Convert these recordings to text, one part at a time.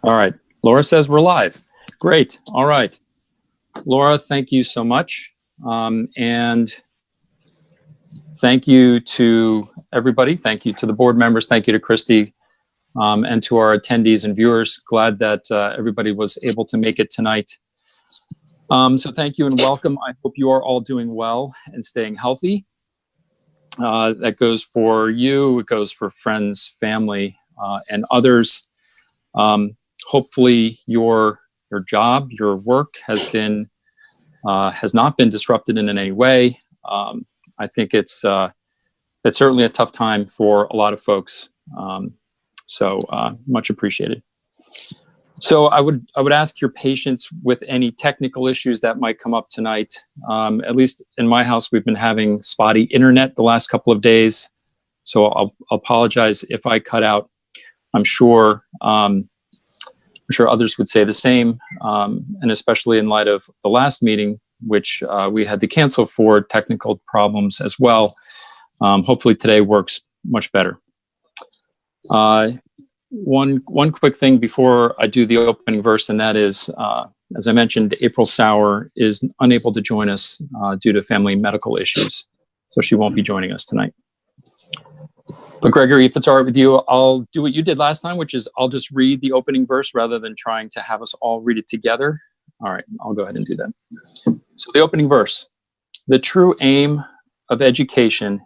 All right. Laura says we're live. Great. All right. Laura, thank you so much. And thank you to everybody. Thank you to the board members. Thank you to Christy and to our attendees and viewers. Glad that everybody was able to make it tonight. So thank you and welcome. I hope you are all doing well and staying healthy. That goes for you. It goes for friends, family, and others. Hopefully your job, your work has not been disrupted in any way. I think it's certainly a tough time for a lot of folks. So much appreciated. So I would ask your patience with any technical issues that might come up tonight. At least in my house, we've been having spotty internet the last couple of days. So I'll apologize if I cut out. I'm sure others would say the same, and especially in light of the last meeting, which we had to cancel for technical problems as well. Hopefully today works much better. One quick thing before I do the opening verse, and that is, as I mentioned, April Sauer is unable to join us due to family medical issues, so she won't be joining us tonight. But Gregory, if it's all right with you, I'll do what you did last time, which is I'll just read the opening verse rather than trying to have us all read it together. All right, I'll go ahead and do that. So the opening verse: the true aim of education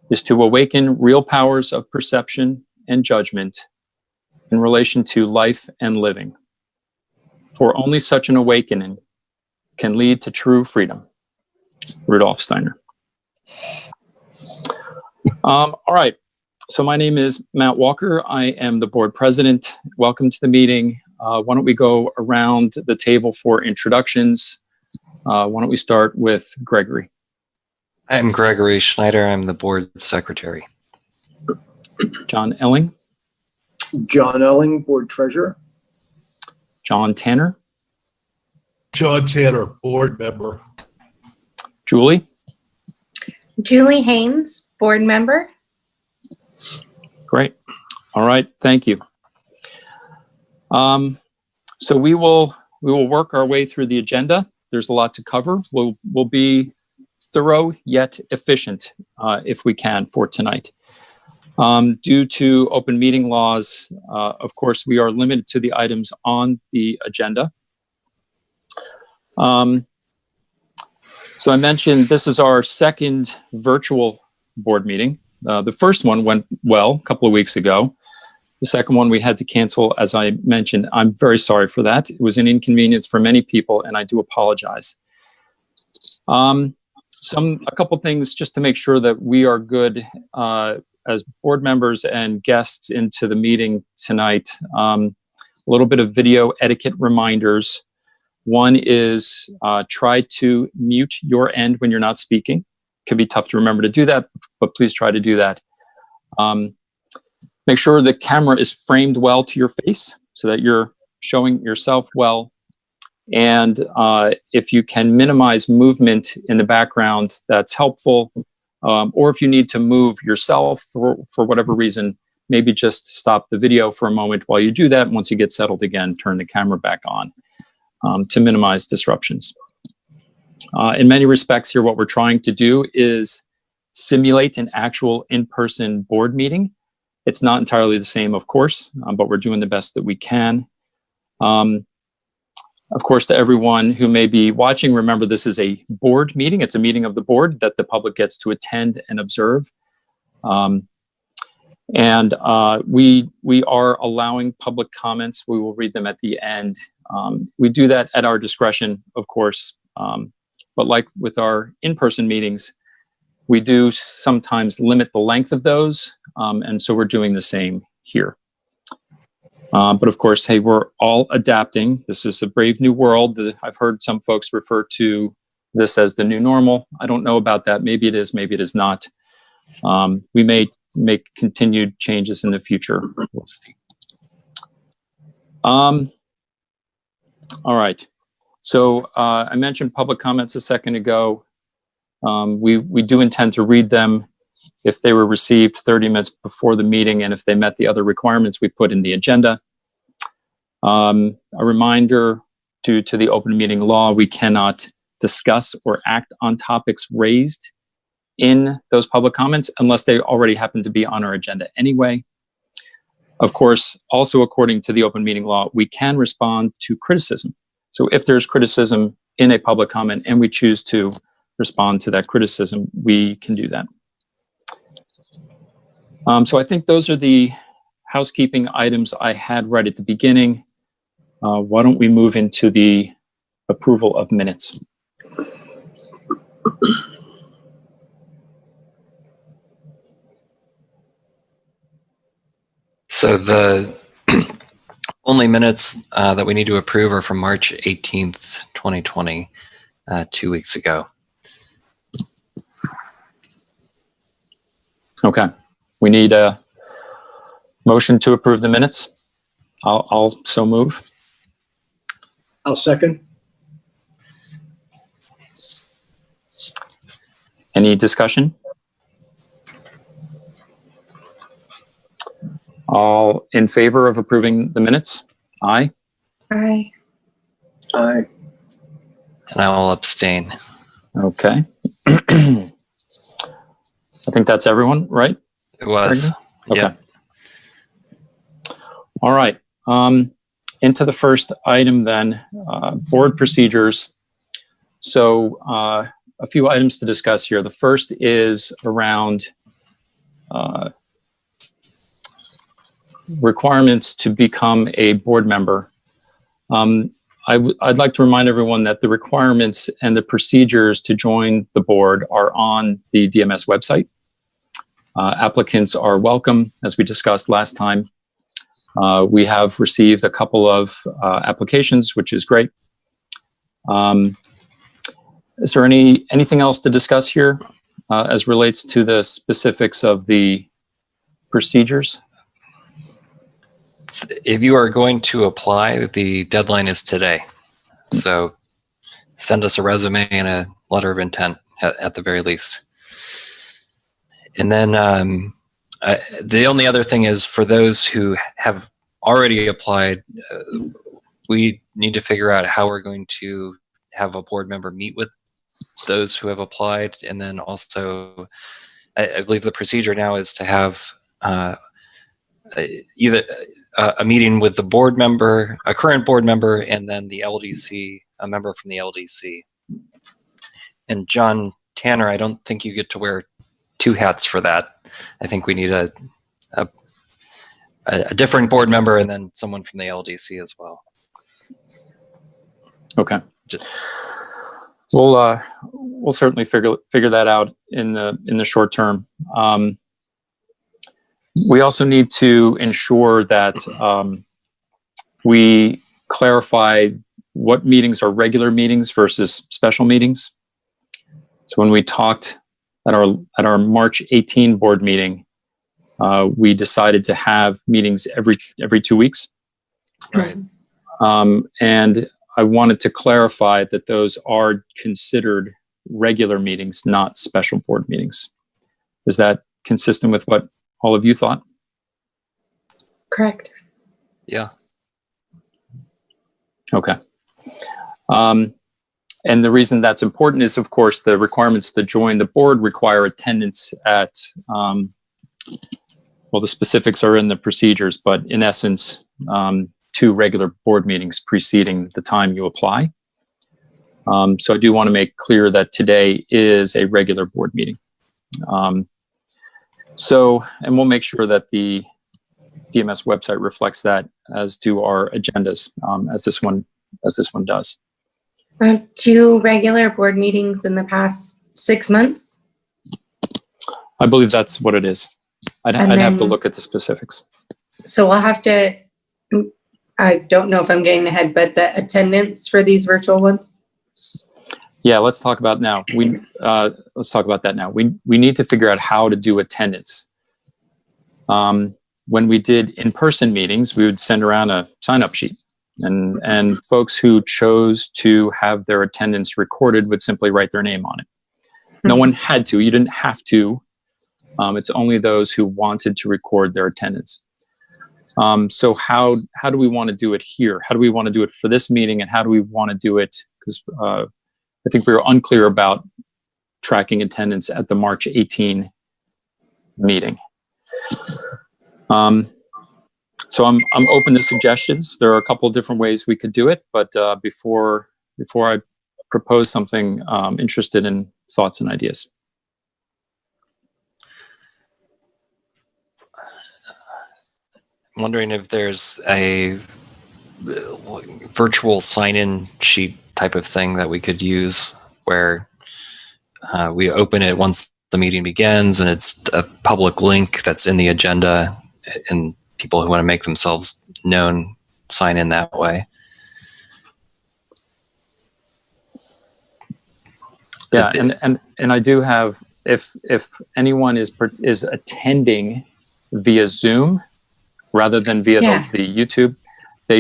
is to awaken real powers of perception and judgment in relation to life and living. For only such an awakening can lead to true freedom. Rudolf Steiner. All right. So my name is Matt Walker. I am the board president. Welcome to the meeting. Why don't we go around the table for introductions? Why don't we start with Gregory? I'm Gregory Schneider. I'm the board secretary. John Elling. John Elling, board treasurer. John Tanner. John Tanner, board member. Julie. Julie Haynes, board member. Great. All right. Thank you. So we will work our way through the agenda. There's a lot to cover. We'll be thorough yet efficient if we can for tonight. Due to open meeting laws, of course, we are limited to the items on the agenda. So I mentioned this is our second virtual board meeting. The first one went well a couple of weeks ago. The second one we had to cancel, as I mentioned. I'm very sorry for that. It was an inconvenience for many people, and I do apologize. A couple things just to make sure that we are good as board members and guests into the meeting tonight. A little bit of video etiquette reminders. One is try to mute your end when you're not speaking. It can be tough to remember to do that, but please try to do that. Make sure the camera is framed well to your face so that you're showing yourself well. And if you can minimize movement in the background, that's helpful. Or if you need to move yourself for whatever reason, maybe just stop the video for a moment while you do that. Once you get settled again, turn the camera back on to minimize disruptions. In many respects here, what we're trying to do is simulate an actual in-person board meeting. It's not entirely the same, of course, but we're doing the best that we can. Of course, to everyone who may be watching, remember this is a board meeting. It's a meeting of the board that the public gets to attend and observe. We are allowing public comments. We will read them at the end. We do that at our discretion, of course. But like with our in-person meetings, we do sometimes limit the length of those. And so we're doing the same here. But of course, hey, we're all adapting. This is a brave new world. I've heard some folks refer to this as the new normal. I don't know about that. Maybe it is, maybe it is not. We may make continued changes in the future. We'll see. All right. So I mentioned public comments a second ago. We do intend to read them if they were received 30 minutes before the meeting and if they met the other requirements we put in the agenda. A reminder, due to the open meeting law, we cannot discuss or act on topics raised in those public comments unless they already happen to be on our agenda anyway. Of course, also according to the open meeting law, we can respond to criticism. So if there's criticism in a public comment and we choose to respond to that criticism, we can do that. So I think those are the housekeeping items I had right at the beginning. Why don't we move into the approval of minutes? So the only minutes that we need to approve are from March 18th, 2020, 2 weeks ago. Okay, we need a motion to approve the minutes. I'll so move. I'll second. Any discussion? All in favor of approving the minutes? Aye. Aye. Aye. And I will abstain. Okay. I think that's everyone, right? It was. Okay. Yeah. All right. Into the first item then, board procedures. So a few items to discuss here. The first is around requirements to become a board member. I'd like to remind everyone that the requirements and the procedures to join the board are on the DMS website. Applicants are welcome, as we discussed last time. We have received a couple of applications, which is great. Is there anything else to discuss here as relates to the specifics of the procedures? If you are going to apply, the deadline is today. So send us a resume and a letter of intent at the very least. And then the only other thing is, for those who have already applied, we need to figure out how we're going to have a board member meet with those who have applied. And then also, I believe the procedure now is to have either a meeting with the board member, a current board member, and then the LDC, a member from the LDC. And John Tanner, I don't think you get to wear two hats for that. I think we need a different board member and then someone from the LDC as well. Okay. We'll certainly figure that out in the short term. We also need to ensure that we clarify what meetings are regular meetings versus special meetings. So when we talked at our March 18 board meeting, we decided to have meetings every 2 weeks. Right. And I wanted to clarify that those are considered regular meetings, not special board meetings. Is that consistent with what all of you thought? Correct. Yeah. Okay. And the reason that's important is, of course, the requirements to join the board require attendance at, well, the specifics are in the procedures, but in essence, 2 regular board meetings preceding the time you apply. So I do want to make clear that today is a regular board meeting. And we'll make sure that the DMS website reflects that, as do our agendas, as this one does. 2 regular board meetings in the past 6 months. I believe that's what it is. I'd have to look at the specifics. So we'll have to, I don't know if I'm getting ahead, but the attendance for these virtual ones. Yeah, let's talk about now. Let's talk about that now. We need to figure out how to do attendance. When we did in-person meetings, we would send around a sign-up sheet, and folks who chose to have their attendance recorded would simply write their name on it. No one had to. You didn't have to. It's only those who wanted to record their attendance. So how do we want to do it here? How do we want to do it for this meeting, and how do we want to do it? Because I think we were unclear about tracking attendance at the March 18 meeting. So I'm open to suggestions. There are a couple of different ways we could do it, but before I propose something, interested in thoughts and ideas. I'm wondering if there's a virtual sign-in sheet type of thing that we could use where we open it once the meeting begins, and it's a public link that's in the agenda, and people who want to make themselves known sign in that way. Yeah, and I do have, if anyone is attending via Zoom rather than via the YouTube, they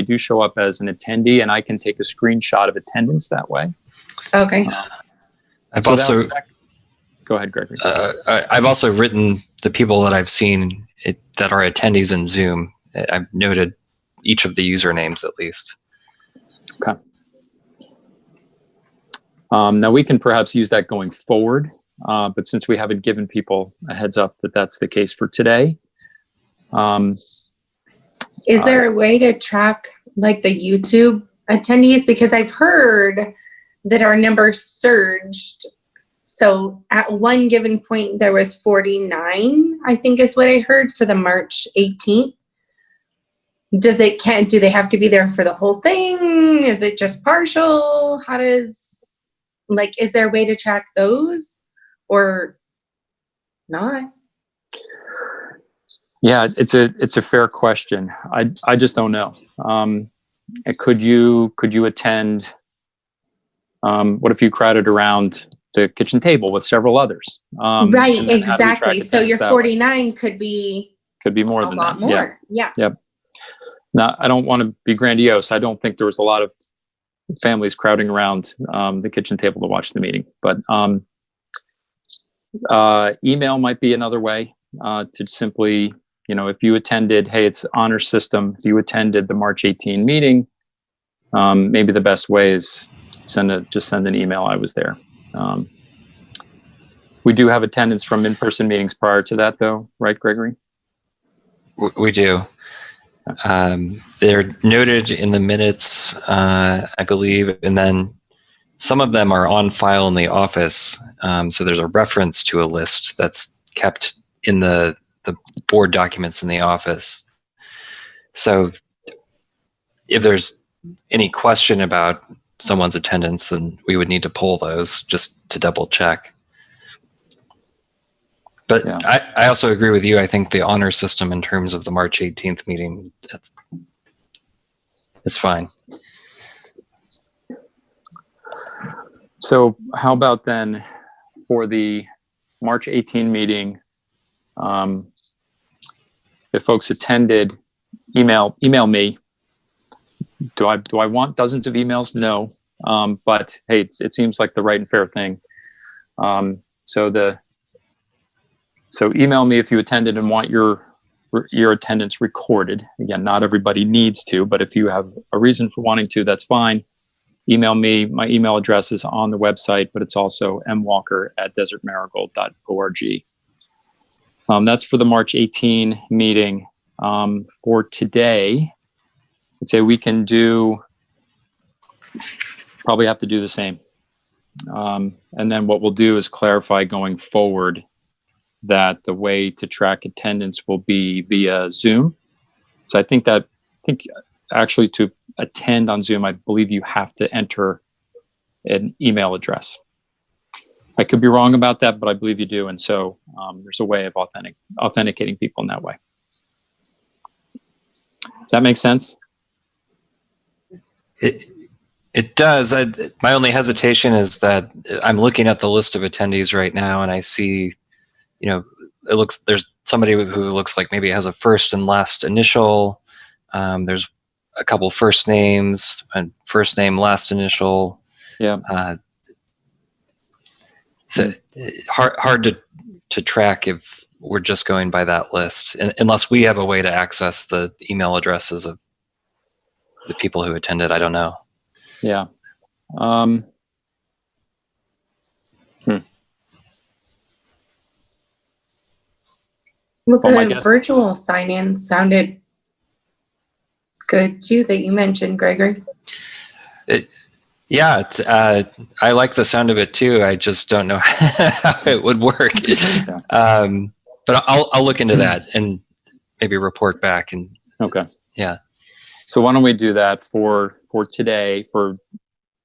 do show up as an attendee, and I can take a screenshot of attendance that way. Okay. I've So also go ahead, Gregory. I've also written the people that I've seen that are attendees in Zoom. I've noted each of the usernames at least. Okay. Now we can perhaps use that going forward, but since we haven't given people a heads up that that's the case for today. Is there a way to track like the YouTube attendees? Because I've heard that our numbers surged. So at one given point, there was 49, I think is what I heard for the March 18th. Do they have to be there for the whole thing? Is it just partial? Is there a way to track those or not? Yeah, it's a fair question. I just don't know. Could you attend? What if you crowded around the kitchen table with several others? Right, and then how do we track exactly. So your attendance that way? 49 could be more a than lot that. more. Yeah. Yep. Now, I don't want to be grandiose. I don't think there was a lot of families crowding around the kitchen table to watch the meeting, but email might be another way to simply, if you attended, hey, it's honor system. If you attended the March 18 meeting, maybe the best way is just send an email. I was there. We do have attendance from in-person meetings prior to that, though, right, Gregory? We do. They're noted in the minutes, I believe, and then some of them are on file in the office. So there's a reference to a list that's kept in the board documents in the office. So if there's any question about someone's attendance, then we would need to pull those just to double check. But yeah. I also agree with you. I think the honor system in terms of the March 18th meeting, it's fine. So how about then for the March 18 meeting, if folks attended, email me. Do I want dozens of emails? No. But hey, it seems like the right and fair thing. So email me if you attended and want your attendance recorded. Again, not everybody needs to, but if you have a reason for wanting to, that's fine. Email me. My email address is on the website, but it's also mwalker@desertmarigold.org. That's for the March 18 meeting. For today, I'd say we can probably have to do the same. And then what we'll do is clarify going forward that the way to track attendance will be via Zoom. So I think actually to attend on Zoom, I believe you have to enter an email address. I could be wrong about that, but I believe you do. And so there's a way of authenticating people in that way. Does that make sense? It does. My only hesitation is that I'm looking at the list of attendees right now, and I see, there's somebody who looks like maybe has a first and last initial. There's a couple first names, and first name, last initial. Yeah. So hard to track if we're just going by that list, unless we have a way to access the email addresses of the people who attended. I don't know. Yeah. Well, Well, my the guess- virtual sign-in sounded good too that you mentioned, Gregory. Yeah, it's, I like the sound of it too. I just don't know how it would work. But I'll look into that and maybe report back. And Okay. yeah. So why don't we do that for today, for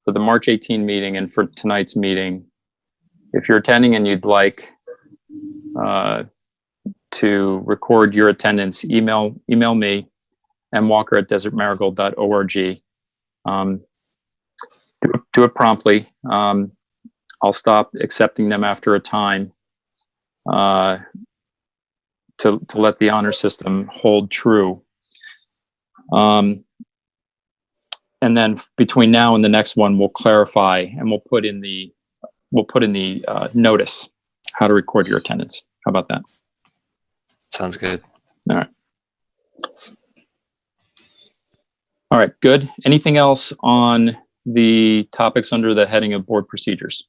the March 18 meeting and for tonight's meeting? If you're attending and you'd like to record your attendance, email me, mwalker@desertmarigold.org. Do it promptly. I'll stop accepting them after a time to let the honor system hold true. And then between now and the next one, we'll clarify and we'll put in the notice how to record your attendance. How about that? Sounds good. All right, good. Anything else on the topics under the heading of board procedures?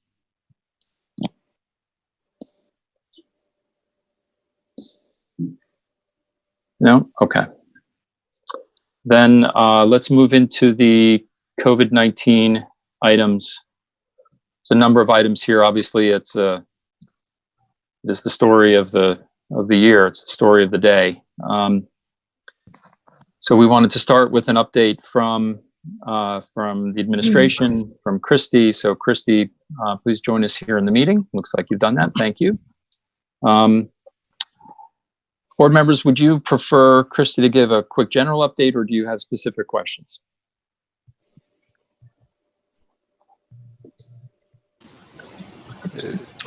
No? Okay. Then let's move into the COVID-19 items. There's a number of items here. Obviously, it is the story of the year. It's the story of the day. So we wanted to start with an update from the administration, from Christy. So Christy, please join us here in the meeting. Looks like you've done that. Thank you. Board members, would you prefer Christy to give a quick general update, or do you have specific questions?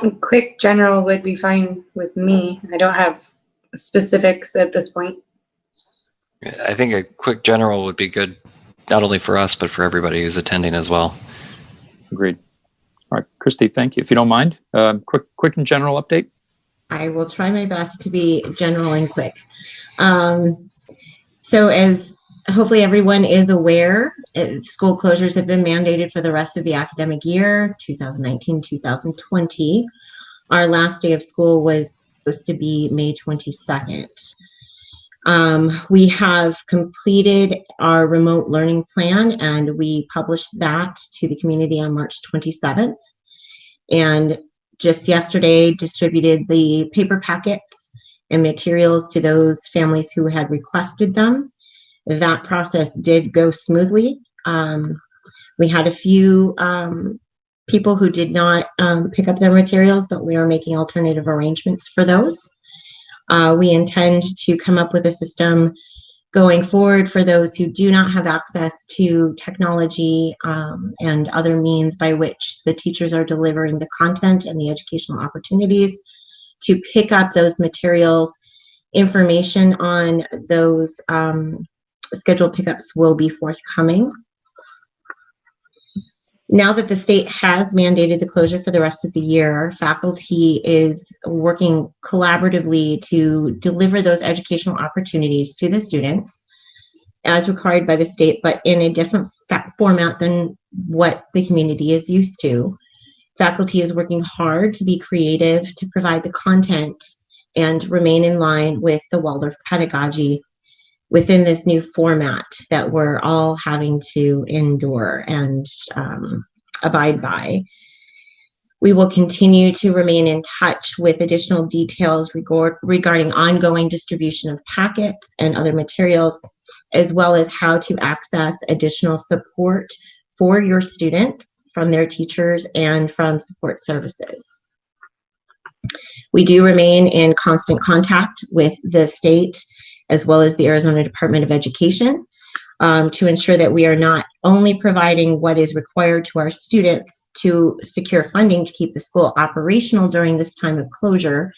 A quick general would be fine with me. I don't have specifics at this point. I think a quick general would be good, not only for us, but for everybody who's attending as well. Agreed. All right, Christy, thank you. If you don't mind, quick and general update. I will try my best to be general and quick. So as hopefully everyone is aware, school closures have been mandated for the rest of the academic year, 2019-2020. Our last day of school was supposed to be May 22nd. We have completed our remote learning plan and we published that to the community on March 27th. And just yesterday distributed the paper packets and materials to those families who had requested them. That process did go smoothly. We had a few people who did not pick up their materials, but we are making alternative arrangements for those. We intend to come up with a system going forward for those who do not have access to technology and other means by which the teachers are delivering the content and the educational opportunities to pick up those materials. Information on those scheduled pickups will be forthcoming. Now that the state has mandated the closure for the rest of the year, faculty is working collaboratively to deliver those educational opportunities to the students as required by the state, but in a different format than what the community is used to. Faculty is working hard to be creative, to provide the content and remain in line with the Waldorf pedagogy within this new format that we're all having to endure and abide by. We will continue to remain in touch with additional details regarding ongoing distribution of packets and other materials, as well as how to access additional support for your students from their teachers and from support services. We do remain in constant contact with the state as well as the Arizona Department of Education to ensure that we are not only providing what is required to our students to secure funding to keep the school operational during this time of closure,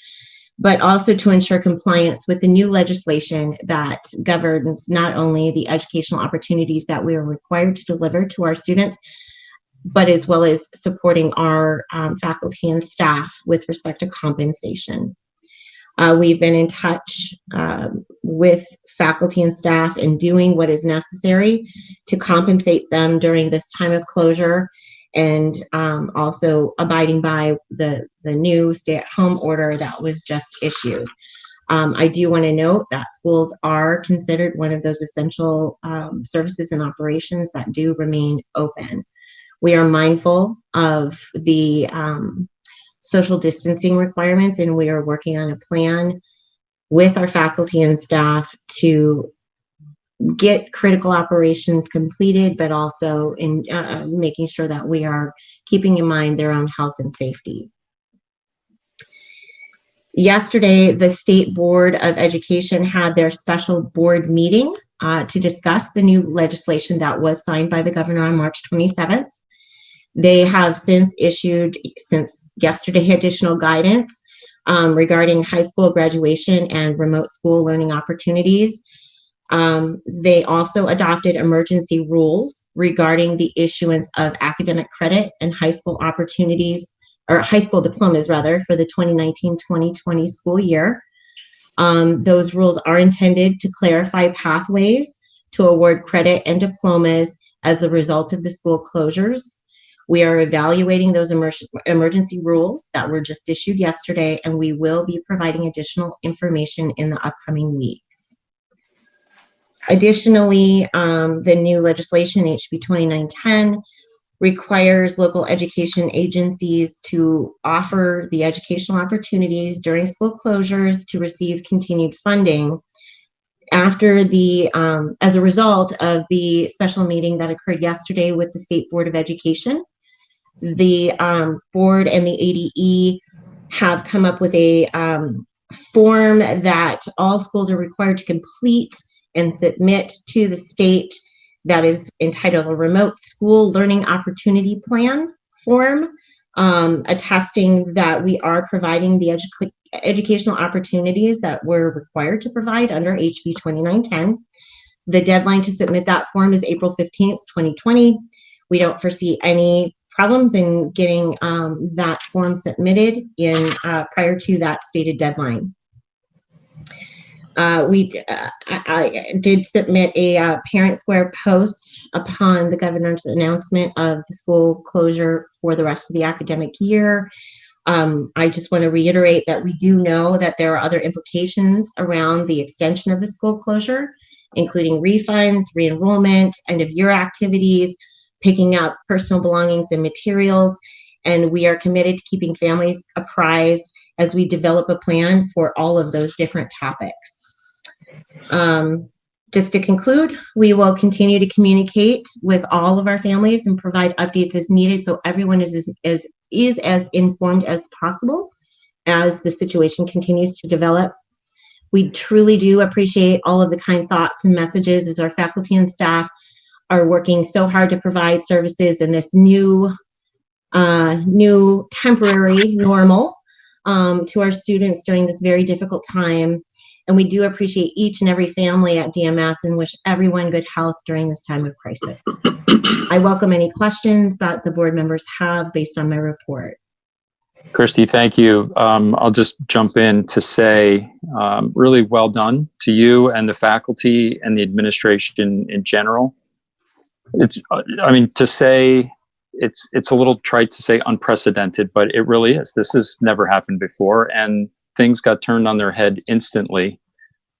but also to ensure compliance with the new legislation that governs not only the educational opportunities that we are required to deliver to our students, but as well as supporting our faculty and staff with respect to compensation. We've been in touch with faculty and staff in doing what is necessary to compensate them during this time of closure, and also abiding by the new stay-at-home order that was just issued. I do want to note that schools are considered one of those essential services and operations that do remain open. We are mindful of the social distancing requirements, and we are working on a plan with our faculty and staff to get critical operations completed, but also in making sure that we are keeping in mind their own health and safety. Yesterday, the State Board of Education had their special board meeting to discuss the new legislation that was signed by the governor on March 27th. They have since issued, since yesterday, additional guidance regarding high school graduation and remote school learning opportunities. They also adopted emergency rules regarding the issuance of academic credit and high school opportunities, or high school diplomas rather, for the 2019-2020 school year. Those rules are intended to clarify pathways to award credit and diplomas as a result of the school closures. We are evaluating those emergency rules that were just issued yesterday, and we will be providing additional information in the upcoming weeks. Additionally, the new legislation, HB 2910, requires local education agencies to offer the educational opportunities during school closures to receive continued funding. After the, as a result of the special meeting that occurred yesterday with the State Board of Education, the board and the ADE have come up with a form that all schools are required to complete and submit to the state that is entitled a Remote School Learning Opportunity Plan form, attesting that we are providing the educational opportunities that we're required to provide under HB 2910. The deadline to submit that form is April 15th, 2020. We don't foresee any problems in getting that form submitted in prior to that stated deadline. I did submit a Parent Square post upon the governor's announcement of the school closure for the rest of the academic year. I just want to reiterate that we do know that there are other implications around the extension of the school closure, including refunds, re-enrollment, end-of-year activities, picking up personal belongings and materials, and we are committed to keeping families apprised as we develop a plan for all of those different topics. Just to conclude, we will continue to communicate with all of our families and provide updates as needed so everyone is as informed as possible as the situation continues to develop. We truly do appreciate all of the kind thoughts and messages as our faculty and staff are working so hard to provide services in this new temporary normal to our students during this very difficult time. And we do appreciate each and every family at DMS and wish everyone good health during this time of crisis. I welcome any questions that the board members have based on my report. Christy, thank you. I'll just jump in to say really well done to you and the faculty and the administration in general. It's, I mean, to say it's a little trite to say unprecedented, but it really is. This has never happened before, and things got turned on their head instantly.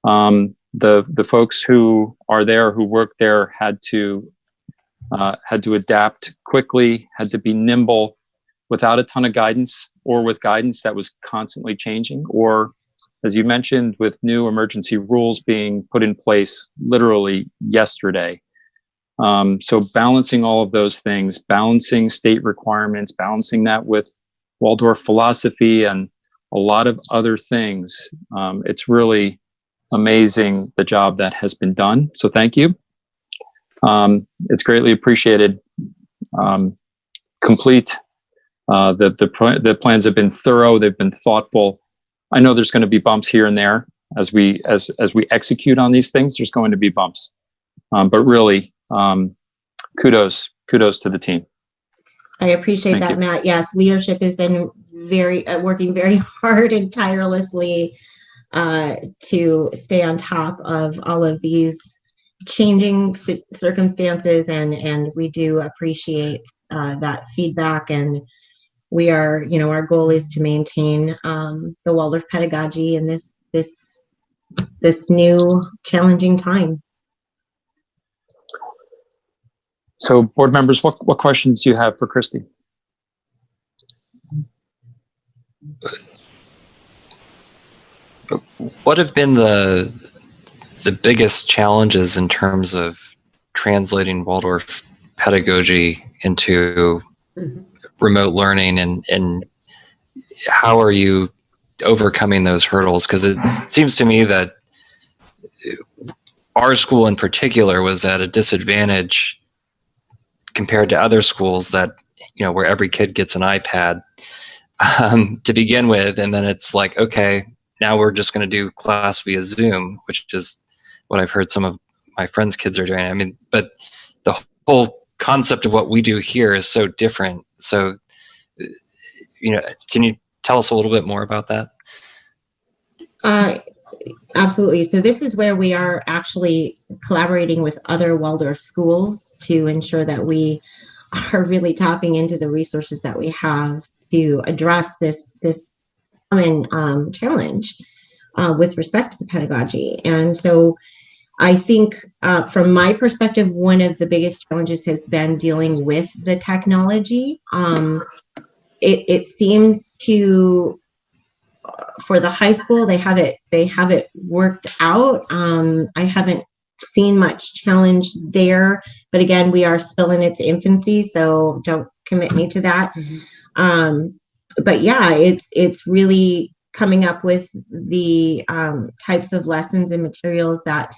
The folks who are there, who work there, had to adapt quickly, had to be nimble, without a ton of guidance, or with guidance that was constantly changing, or, as you mentioned, with new emergency rules being put in place literally yesterday. So balancing all of those things, balancing state requirements, balancing that with Waldorf philosophy and a lot of other things. It's really amazing the job that has been done. So thank you. It's greatly appreciated. Complete. The plans have been thorough. They've been thoughtful. I know there's going to be bumps here and there as we execute on these things. There's going to be bumps, but really, kudos to the team. I appreciate Thank that, you. Matt. Yes, leadership has been working very hard and tirelessly to stay on top of all of these changing circumstances, and we do appreciate that feedback. And we are, our goal is to maintain the Waldorf pedagogy in this new challenging time. So board members, what questions do you have for Christy? What have been the biggest challenges in terms of translating Waldorf pedagogy into remote learning, and how are you overcoming those hurdles? Because it seems to me that our school in particular was at a disadvantage compared to other schools that, where every kid gets an iPad to begin with, and then it's like, okay, now we're just going to do class via Zoom, which is what I've heard some of my friends' kids are doing. I mean, but the whole concept of what we do here is so different. So, can you tell us a little bit more about that? Absolutely. So this is where we are actually collaborating with other Waldorf schools to ensure that we are really tapping into the resources that we have to address this common challenge with respect to the pedagogy. And so I think from my perspective, one of the biggest challenges has been dealing with the technology. It seems to, for the high school, they have it worked out. I haven't seen much challenge there, but again, we are still in its infancy, so don't commit me to that. But yeah, it's really coming up with the types of lessons and materials that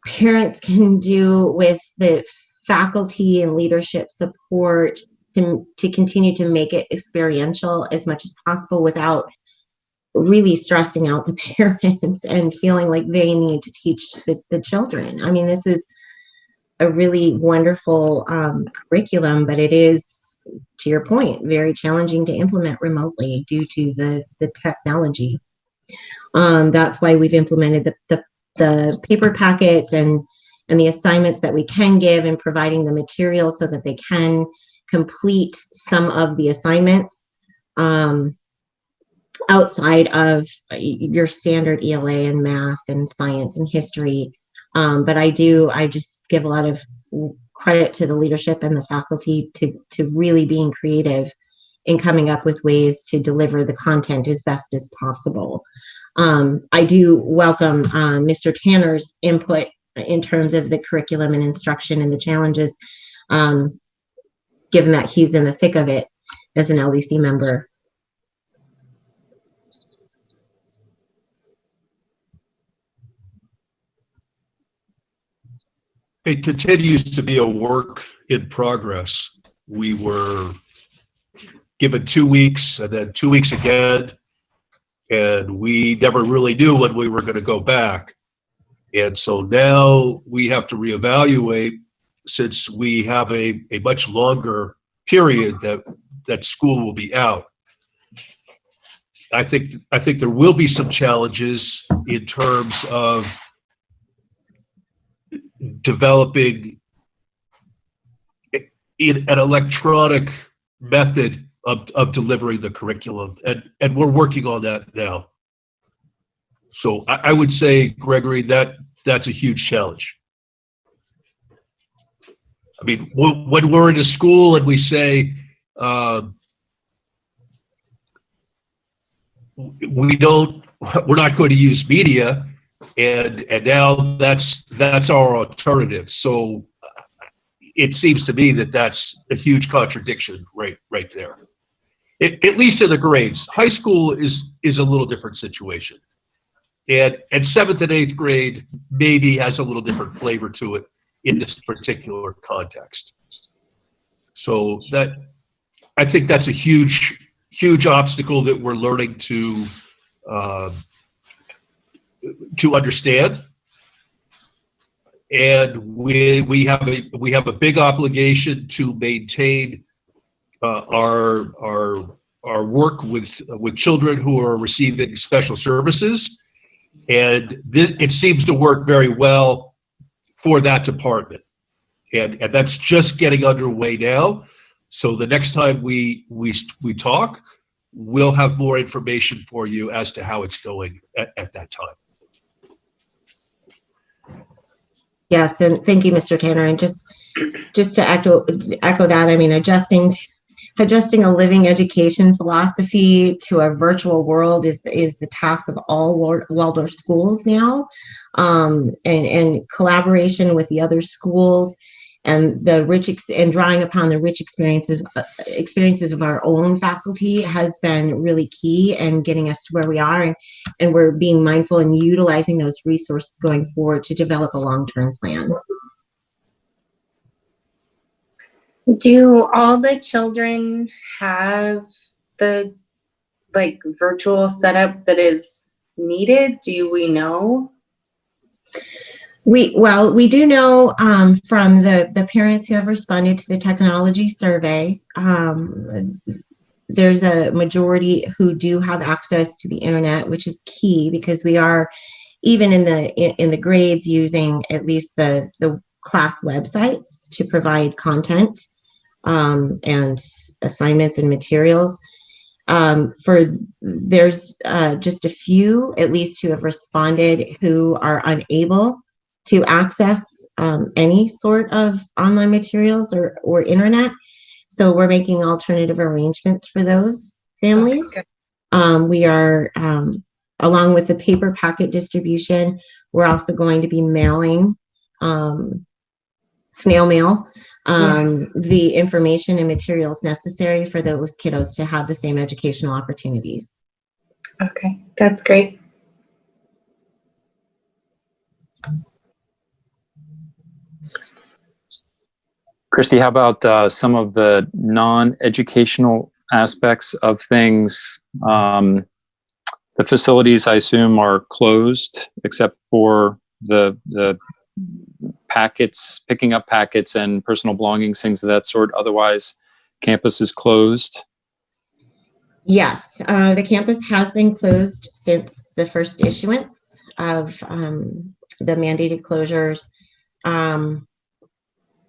parents can do with the faculty and leadership support to continue to make it experiential as much as possible without really stressing out the parents and feeling like they need to teach the children. I mean, this is a really wonderful curriculum, but it is, to your point, very challenging to implement remotely due to the technology. That's why we've implemented the paper packets and the assignments that we can give, and providing the materials so that they can complete some of the assignments outside of your standard ELA and math and science and history. But I just give a lot of credit to the leadership and the faculty to really being creative in coming up with ways to deliver the content as best as possible. I do welcome Mr. Tanner's input in terms of the curriculum and instruction and the challenges, given that he's in the thick of it as an LDC member. It continues to be a work in progress. We were given 2 weeks and then 2 weeks again, and we never really knew when we were going to go back. And so now we have to reevaluate, since we have a much longer period that school will be out. I think there will be some challenges in terms of developing an electronic method of delivering the curriculum, and we're working on that now. So I would say, Gregory, that's a huge challenge. I mean, when we're in a school and we say we're not going to use media, and now that's our alternative. So it seems to me that's a huge contradiction right there. At least in the grades. High school is a little different situation. And 7th and 8th grade maybe has a little different flavor to it in this particular context. So I think that's a huge obstacle that we're learning to understand. And we have a big obligation to maintain our work with children who are receiving special services, And it seems to work very well for that department. And that's just getting underway now. So the next time we talk, we'll have more information for you as to how it's going at that time. Yes, and thank you, Mr. Tanner. And just to echo that, I mean, adjusting a living education philosophy to a virtual world is the task of all Waldorf schools now, and collaboration with the other schools, and drawing upon the rich experiences of our own faculty has been really key in getting us to where we are, and we're being mindful and utilizing those resources going forward to develop a long-term plan. Do all the children have the virtual setup that is needed? Do we know? We do know from the parents who have responded to the technology survey, there's a majority who do have access to the internet, which is key because we are, even in the grades, using at least the class websites to provide content and assignments and materials. There's just a few, at least, who have responded who are unable to access any sort of online materials or internet. So we're making alternative arrangements for those families. Okay. We are, along with the paper packet distribution, we're also going to be mailing, snail mail, the information and materials necessary for those kiddos to have the same educational opportunities. Okay, that's great. Christy, how about some of the non-educational aspects of things? The facilities, I assume, are closed except for the packets, picking up packets and personal belongings, things of that sort. Otherwise, campus is closed. Yes, the campus has been closed since the first issuance of the mandated closures.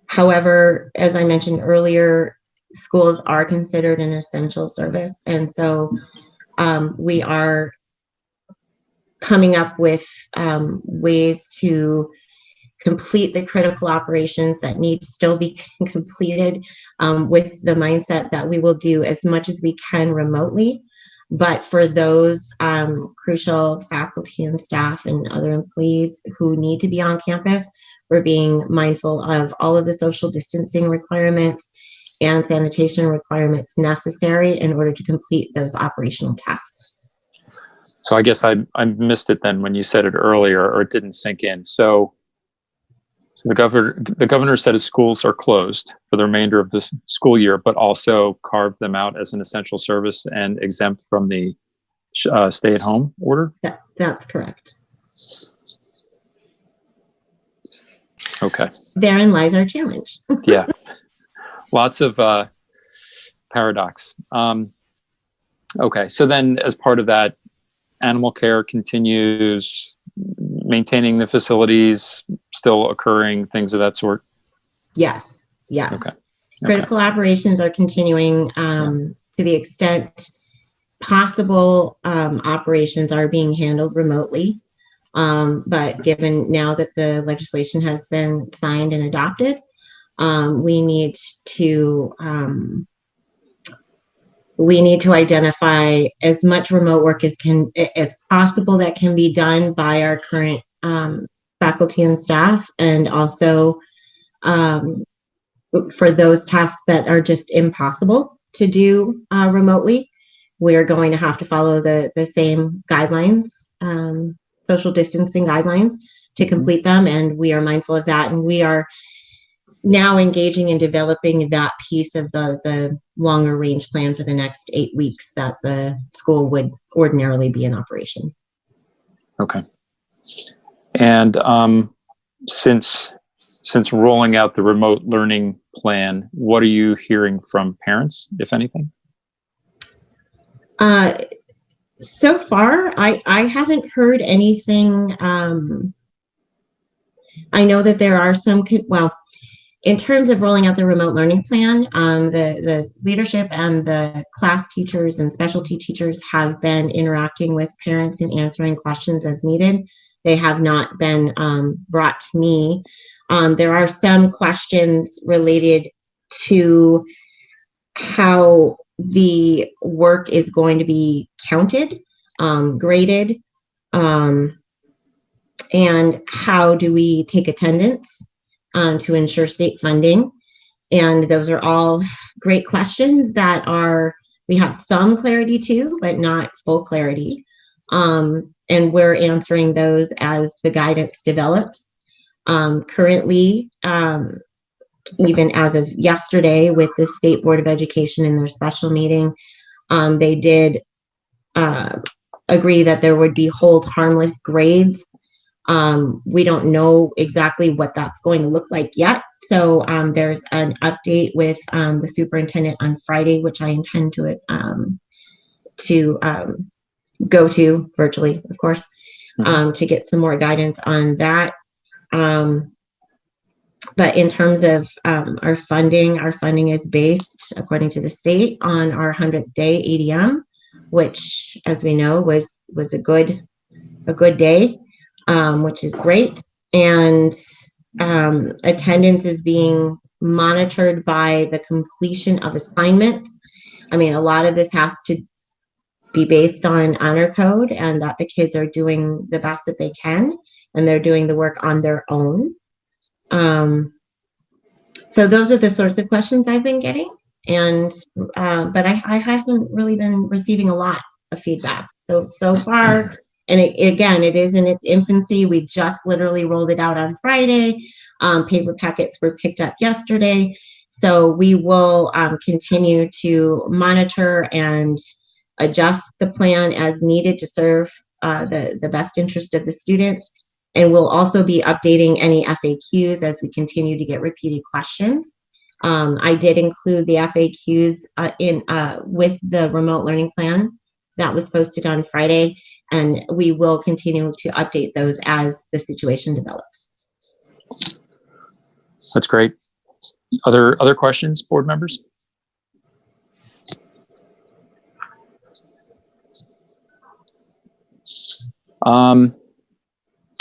However, as I mentioned earlier, schools are considered an essential service. And so we are coming up with ways to complete the critical operations that need to still be completed, with the mindset that we will do as much as we can remotely. But for those crucial faculty and staff and other employees who need to be on campus, we're being mindful of all of the social distancing requirements and sanitation requirements necessary in order to complete those operational tasks. So I guess I missed it then when you said it earlier, or it didn't sink in. So the governor said his schools are closed for the remainder of the school year, but also carved them out as an essential service and exempt from the stay-at-home order? That's correct. Okay. Therein lies our challenge. Yeah. Lots of paradox. Okay. So then as part of that, animal care continues, maintaining the facilities still occurring, things of that sort? Yes. Yes. Okay. Critical operations are continuing to the extent possible. Operations are being handled remotely. But given now that the legislation has been signed and adopted, we need to identify as much remote work as possible that can be done by our current faculty and staff, and also for those tasks that are just impossible to do remotely, we're going to have to follow the same guidelines, social distancing guidelines, to complete them, and we are mindful of that, and we are now engaging in developing that piece of the longer range plan for the next 8 weeks that the school would ordinarily be in operation. Okay. And since rolling out the remote learning plan, what are you hearing from parents, if anything? So far, I haven't heard anything. I know that there are some, well, in terms of rolling out the remote learning plan, the leadership and the class teachers and specialty teachers have been interacting with parents and answering questions as needed. They have not been brought to me. There are some questions related to how the work is going to be counted, graded, and how do we take attendance to ensure state funding. And those are all great questions that we have some clarity to, but not full clarity. And we're answering those as the guidance develops. Currently, even as of yesterday with the State Board of Education in their special meeting, they did agree that there would be hold harmless grades. We don't know exactly what that's going to look like yet. So there's an update with the superintendent on Friday, which I intend to go to virtually, of course, to get some more guidance on that. But in terms of our funding is based, according to the state, on our 100th day ADM, which, as we know, was a good day, which is great. And attendance is being monitored by the completion of assignments. I mean, a lot of this has to be based on honor code and that the kids are doing the best that they can and they're doing the work on their own. So those are the sorts of questions I've been getting, and but I haven't really been receiving a lot of feedback. So far, and it is in its infancy. We just literally rolled it out on Friday. Paper packets were picked up yesterday. So we will continue to monitor and adjust the plan as needed to serve the best interest of the students. And we'll also be updating any FAQs as we continue to get repeated questions. I did include the FAQs with the remote learning plan that was posted on Friday, and we will continue to update those as the situation develops. That's great. Other questions, board members?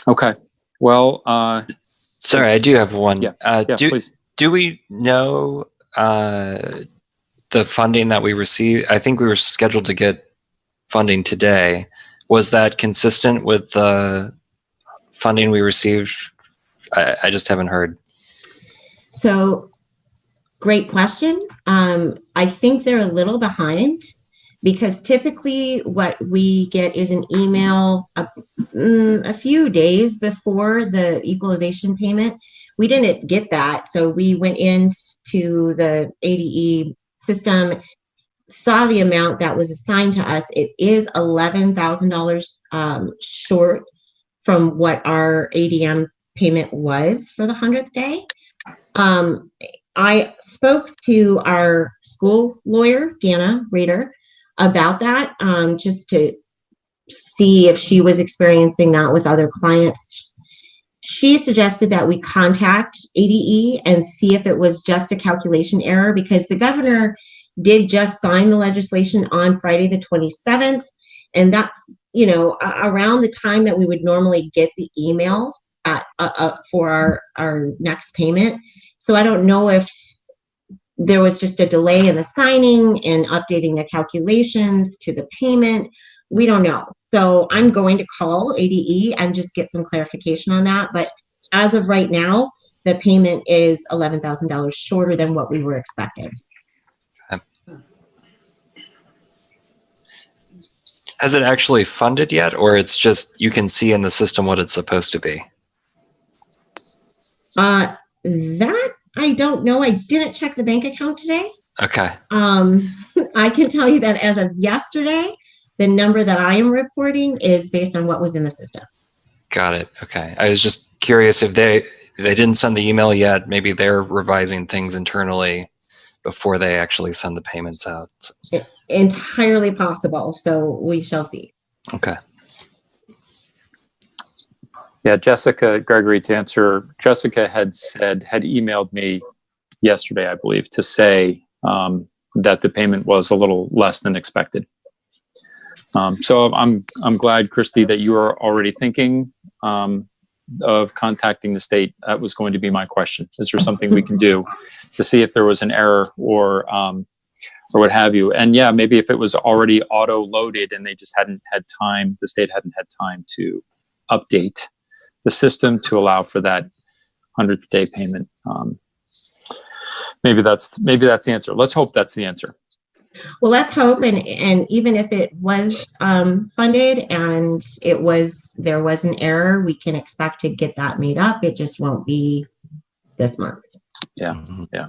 Okay. Well, Sorry, I do have one. yeah, please. Do we know the funding that we received? I think we were scheduled to get funding today. Was that consistent with the funding we received? I just haven't heard. So, great question. I think they're a little behind, because typically what we get is an email a few days before the equalization payment. We didn't get that, so we went into the ADE system, saw the amount that was assigned to us. It is $11,000 short from what our ADM payment was for the 100th day. I spoke to our school lawyer, Dana Rader, about that, just to see if she was experiencing that with other clients. She suggested that we contact ADE and see if it was just a calculation error, because the governor did just sign the legislation on Friday the 27th, and that's, you know, around the time that we would normally get the email for our next payment. So I don't know if there was just a delay in the signing and updating the calculations to the payment. We don't know. So I'm going to call ADE and just get some clarification on that. But as of right now, the payment is $11,000 shorter than what we were expecting. Has it actually funded yet, or it's just you can see in the system what it's supposed to be? That I don't know. I didn't check the bank account today. Okay. I can tell you that as of yesterday, the number that I am reporting is based on what was in the system. Got it. Okay. I was just curious if they didn't send the email yet. Maybe they're revising things internally before they actually send the payments out. entirely possible. So we shall see. Okay. Yeah, Jessica Gregory, to answer, Jessica had emailed me yesterday, I believe, to say that the payment was a little less than expected. So I'm glad, Christy, that you are already thinking of contacting the state. That was going to be my question. Is there something we can do to see if there was an error or what have you? And yeah, maybe if it was already auto loaded and they just hadn't had time, the state hadn't had time to update the system to allow for that 100th day payment. Maybe that's the answer. Let's hope that's the answer. Well, let's hope, and even if it was funded and there was an error, we can expect to get that made up. It just won't be this month. Yeah, yeah.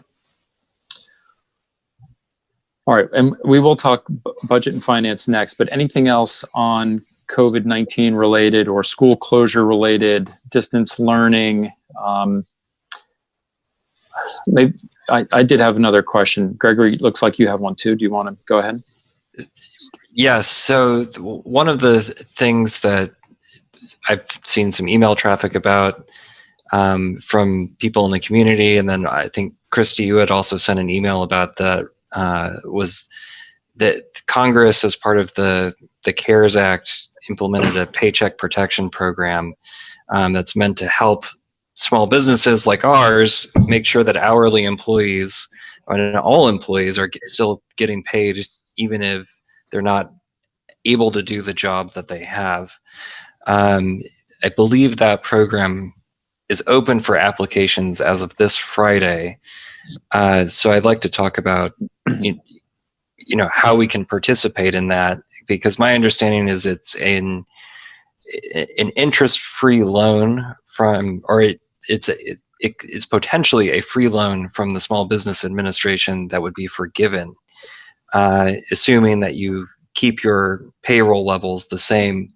All right, and we will talk budget and finance next, but anything else on COVID-19 related or school closure related, distance learning? Maybe I did have another question. Gregory, looks like you have one too. Do you want to go ahead? Yes. So one of the things that I've seen some email traffic about from people in the community, and then I think, Christy, you had also sent an email about that, was that Congress, as part of the CARES Act, implemented a paycheck protection program that's meant to help small businesses like ours make sure that hourly employees and all employees are still getting paid, even if they're not able to do the job that they have. I believe that program is open for applications as of this Friday. So I'd like to talk about, how we can participate in that, because my understanding is it's an interest-free loan from, or it's potentially a free loan from the Small Business Administration that would be forgiven, assuming that you keep your payroll levels the same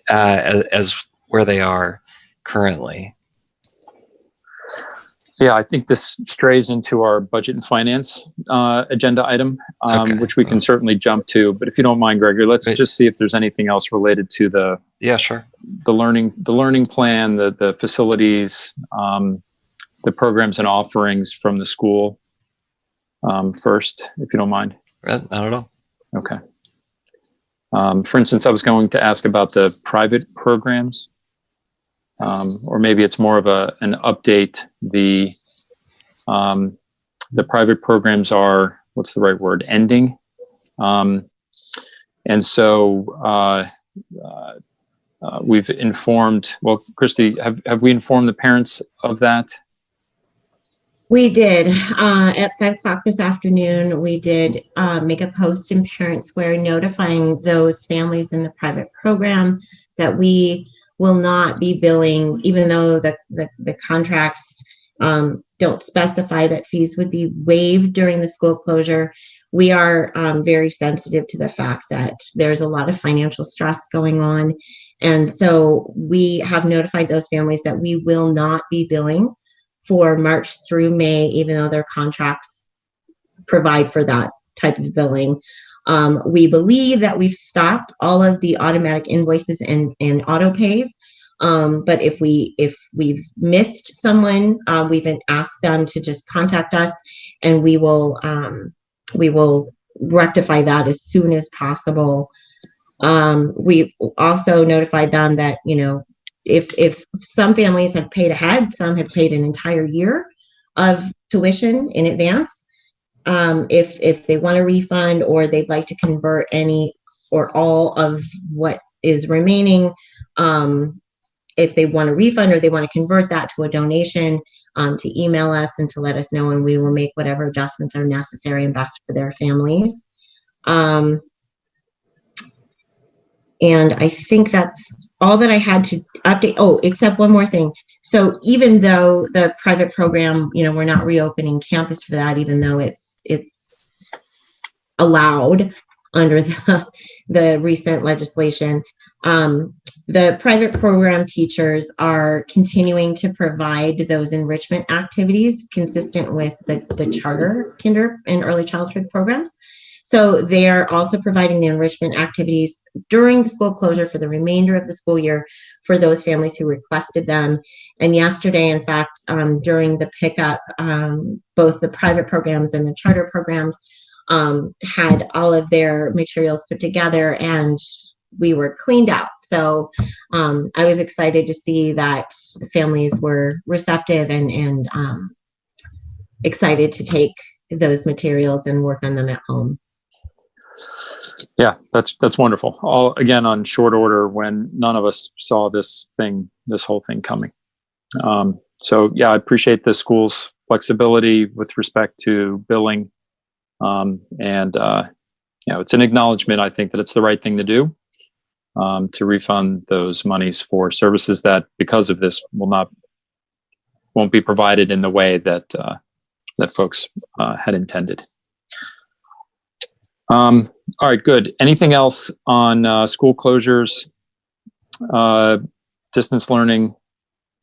as where they are currently. Yeah, I think this strays into our budget and finance agenda item, Okay. which we can certainly jump to. But if you don't mind, Gregory, let's just see if there's anything else related to the Sure. the learning plan, the facilities, the programs and offerings from the school first, if you don't mind. Not at all. Okay. For instance, I was going to ask about the private programs, or maybe it's more of an update. The private programs are, what's the right word, ending. And so we've informed, well, Christy, have we informed the parents of that? We did. At 5 o'clock this afternoon, we did make a post in Parent Square notifying those families in the private program that we will not be billing, even though the contracts don't specify that fees would be waived during the school closure. We are very sensitive to the fact that there's a lot of financial stress going on. And so we have notified those families that we will not be billing for March through May, even though their contracts provide for that type of billing. We believe that we've stopped all of the automatic invoices and auto pays. But if we've missed someone, we've asked them to just contact us, and we will rectify that as soon as possible. We've also notified them that, if some families have paid ahead, some have paid an entire year of tuition in advance. If they want a refund, or they'd like to convert any or all of what is remaining, if they want a refund or they want to convert that to a donation, to email us and to let us know, and we will make whatever adjustments are necessary and best for their families. And I think that's all that I had to update. Oh, except one more thing. So even though the private program, we're not reopening campus for that, even though it's allowed under the recent legislation, the private program teachers are continuing to provide those enrichment activities consistent with the charter kinder and early childhood programs. So they are also providing the enrichment activities during the school closure for the remainder of the school year for those families who requested them. And yesterday, in fact, during the pickup, both the private programs and the charter programs had all of their materials put together, and we were cleaned out. So I was excited to see that families were receptive and excited to take those materials and work on them at home. Yeah, that's wonderful. All again on short order when none of us saw this whole thing coming. So yeah, I appreciate the school's flexibility with respect to billing, and it's an acknowledgement. I think that it's the right thing to do, to refund those monies for services that, because of this, won't be provided in the way that that folks had intended. All right, good. Anything else on school closures, distance learning,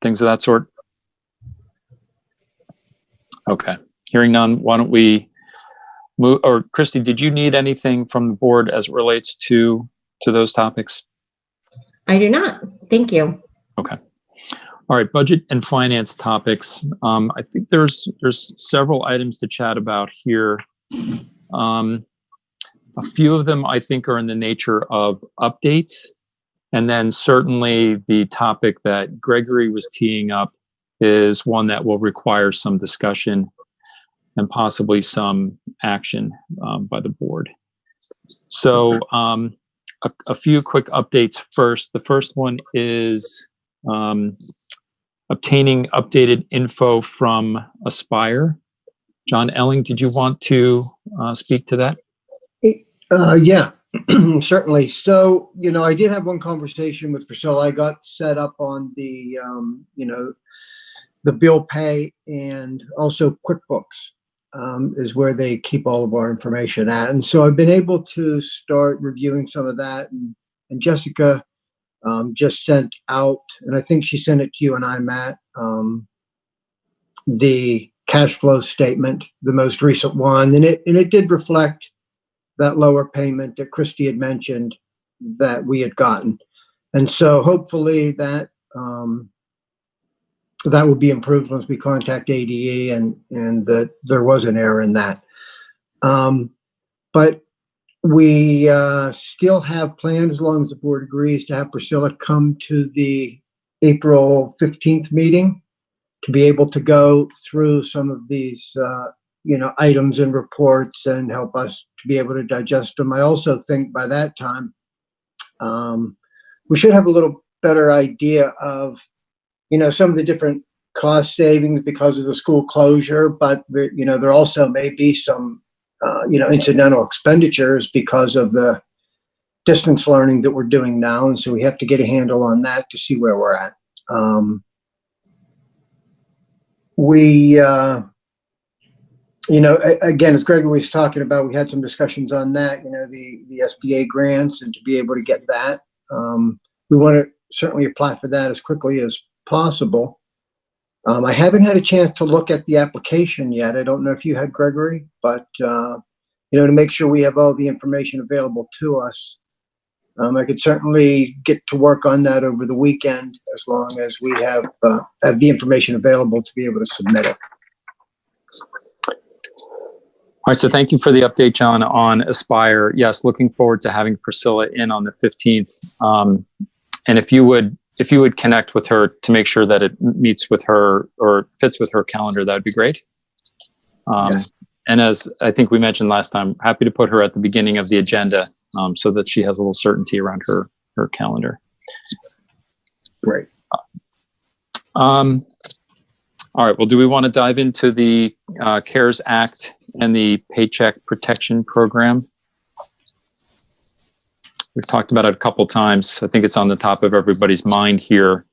things of that sort? Okay, hearing none, why don't we move, or Christy, did you need anything from the board as it relates to those topics? I do not. Thank you. Okay. All right, budget and finance topics. I think there's several items to chat about here. A few of them I think are in the nature of updates, and then certainly the topic that Gregory was teeing up is one that will require some discussion and possibly some action by the board. So a few quick updates first. The first one is obtaining updated info from Aspire. John Elling, did you want to speak to that? Yeah, certainly. So, I did have one conversation with Priscilla. I got set up on the, the bill pay, and also QuickBooks is where they keep all of our information at. And so I've been able to start reviewing some of that. And Jessica just sent out, and I think she sent it to you and I, Matt, the cash flow statement, the most recent one. And it did reflect that lower payment that Christy had mentioned that we had gotten. And so hopefully that that will be improved once we contact ADE and that there was an error in that. But we still have plans, as long as the board agrees, to have Priscilla come to the April 15th meeting to be able to go through some of these items and reports and help us to be able to digest them. I also think by that time, we should have a little better idea of, some of the different cost savings because of the school closure, but there also may be some, incidental expenditures because of the distance learning that we're doing now. And so we have to get a handle on that to see where we're at. Again, as Gregory was talking about, we had some discussions on that, the SBA grants, and to be able to get that. We want to certainly apply for that as quickly as possible. I haven't had a chance to look at the application yet. I don't know if you had, Gregory, but, to make sure we have all the information available to us. I could certainly get to work on that over the weekend, as long as we have the information available to be able to submit it. All right, so thank you for the update, John, on Aspire. Yes, looking forward to having Priscilla in on the 15th. And if you would connect with her to make sure that it meets with her or fits with her calendar, that would be great. Yes. And as I think we mentioned last time, happy to put her at the beginning of the agenda so that she has a little certainty around her calendar. Great. All right, well, do we want to dive into the CARES Act and the Paycheck Protection Program? We've talked about it a couple times. I think it's on the top of everybody's mind here.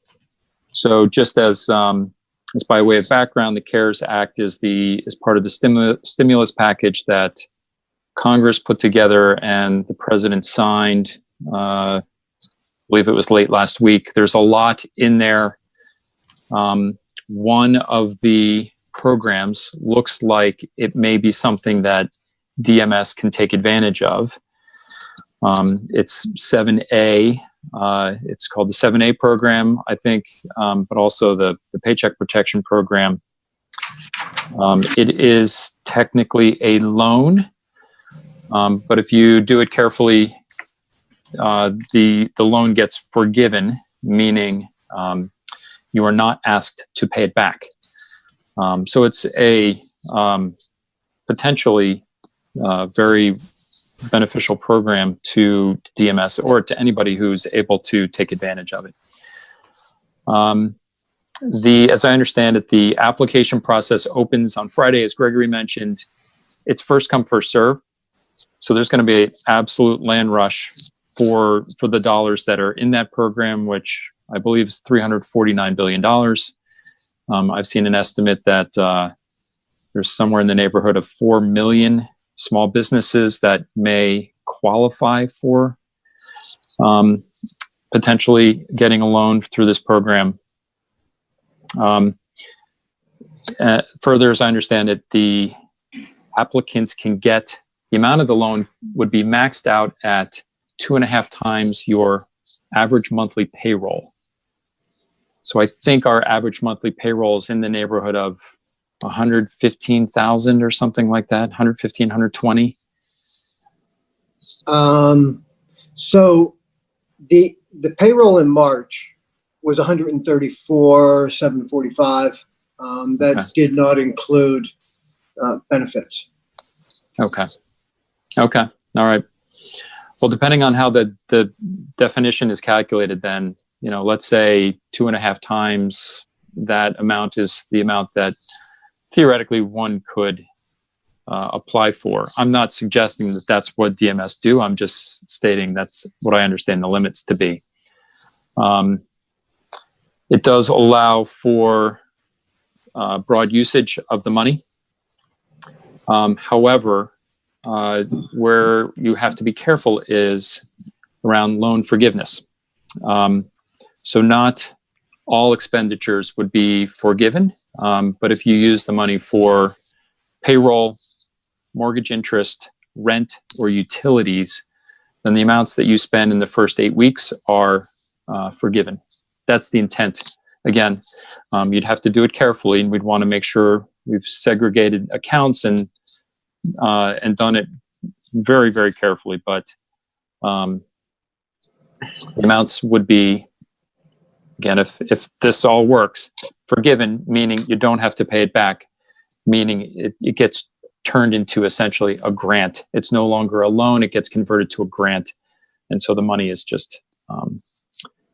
So just as by way of background, the CARES Act is part of the stimulus package that Congress put together and the president signed. I believe it was late last week. There's a lot in there. One of the programs looks like it may be something that DMS can take advantage of. It's 7A. It's called the 7A program, I think, but also the Paycheck Protection Program. It is technically a loan, but if you do it carefully, the loan gets forgiven, meaning you are not asked to pay it back. So it's a potentially very beneficial program to DMS or to anybody who's able to take advantage of it. As I understand it, the application process opens on Friday, as Gregory mentioned. It's first come, first serve. So there's going to be an absolute land rush for the dollars that are in that program, which I believe is $349 billion. I've seen an estimate that there's somewhere in the neighborhood of 4 million small businesses that may qualify for potentially getting a loan through this program. Further, as I understand it, the applicants can get, the amount of the loan would be maxed out at 2.5 times your average monthly payroll. So I think our average monthly payroll is in the neighborhood of 115,000 or something like that, 115, 120. So the payroll in March was 134,745. That Okay. did not include benefits. Okay. All right. Well, depending on how the definition is calculated, then, let's say 2.5 times that amount is the amount that theoretically one could apply for. I'm not suggesting that that's what DMS do. I'm just stating that's what I understand the limits to be. It does allow for broad usage of the money. However, where you have to be careful is around loan forgiveness. So not all expenditures would be forgiven, but if you use the money for payroll, mortgage interest, rent, or utilities, then the amounts that you spend in the first 8 weeks are forgiven. That's the intent. Again, you'd have to do it carefully, and we'd want to make sure we've segregated accounts and done it very, very carefully. But the amounts would be, again, if this all works, forgiven, meaning you don't have to pay it back, meaning it gets turned into essentially a grant. It's no longer a loan, it gets converted to a grant. And so the money is just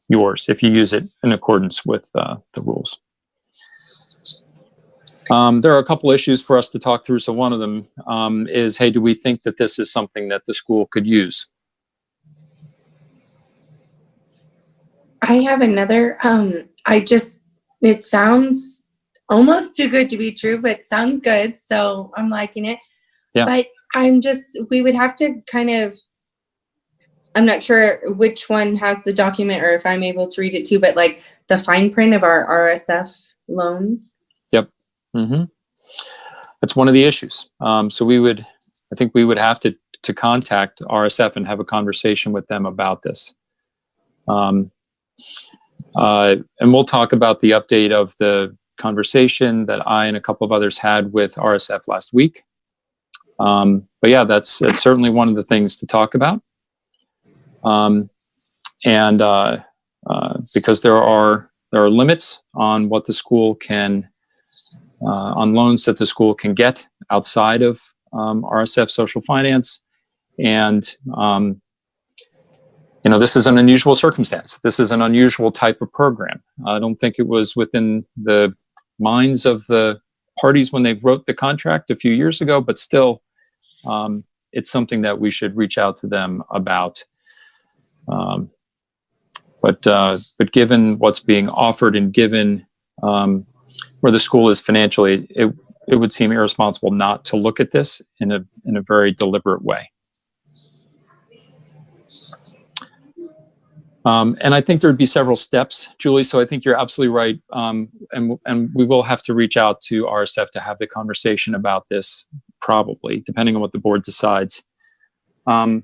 yours if you use it in accordance with the rules. There are a couple issues for us to talk through. So one of them is, hey, do we think that this is something that the school could use? I have another. It sounds almost too good to be true, but sounds good. So I'm liking it. Yeah. But we would have to I'm not sure which one has the document or if I'm able to read it too, but like the fine print of our RSF loan. Yep. Mm-hmm. That's one of the issues. So I think we would have to contact RSF and have a conversation with them about this. And we'll talk about the update of the conversation that I and a couple of others had with RSF last week. But yeah, it's certainly one of the things to talk about. Because there are limits on what the school can, on loans that the school can get outside of RSF social finance. And, this is an unusual circumstance. This is an unusual type of program. I don't think it was within the minds of the parties when they wrote the contract a few years ago, but still, it's something that we should reach out to them about. But given what's being offered and given where the school is financially, it would seem irresponsible not to look at this in a very deliberate way. And I think there would be several steps, Julie. So I think you're absolutely right. And we will have to reach out to RSF to have the conversation about this probably, depending on what the board decides. But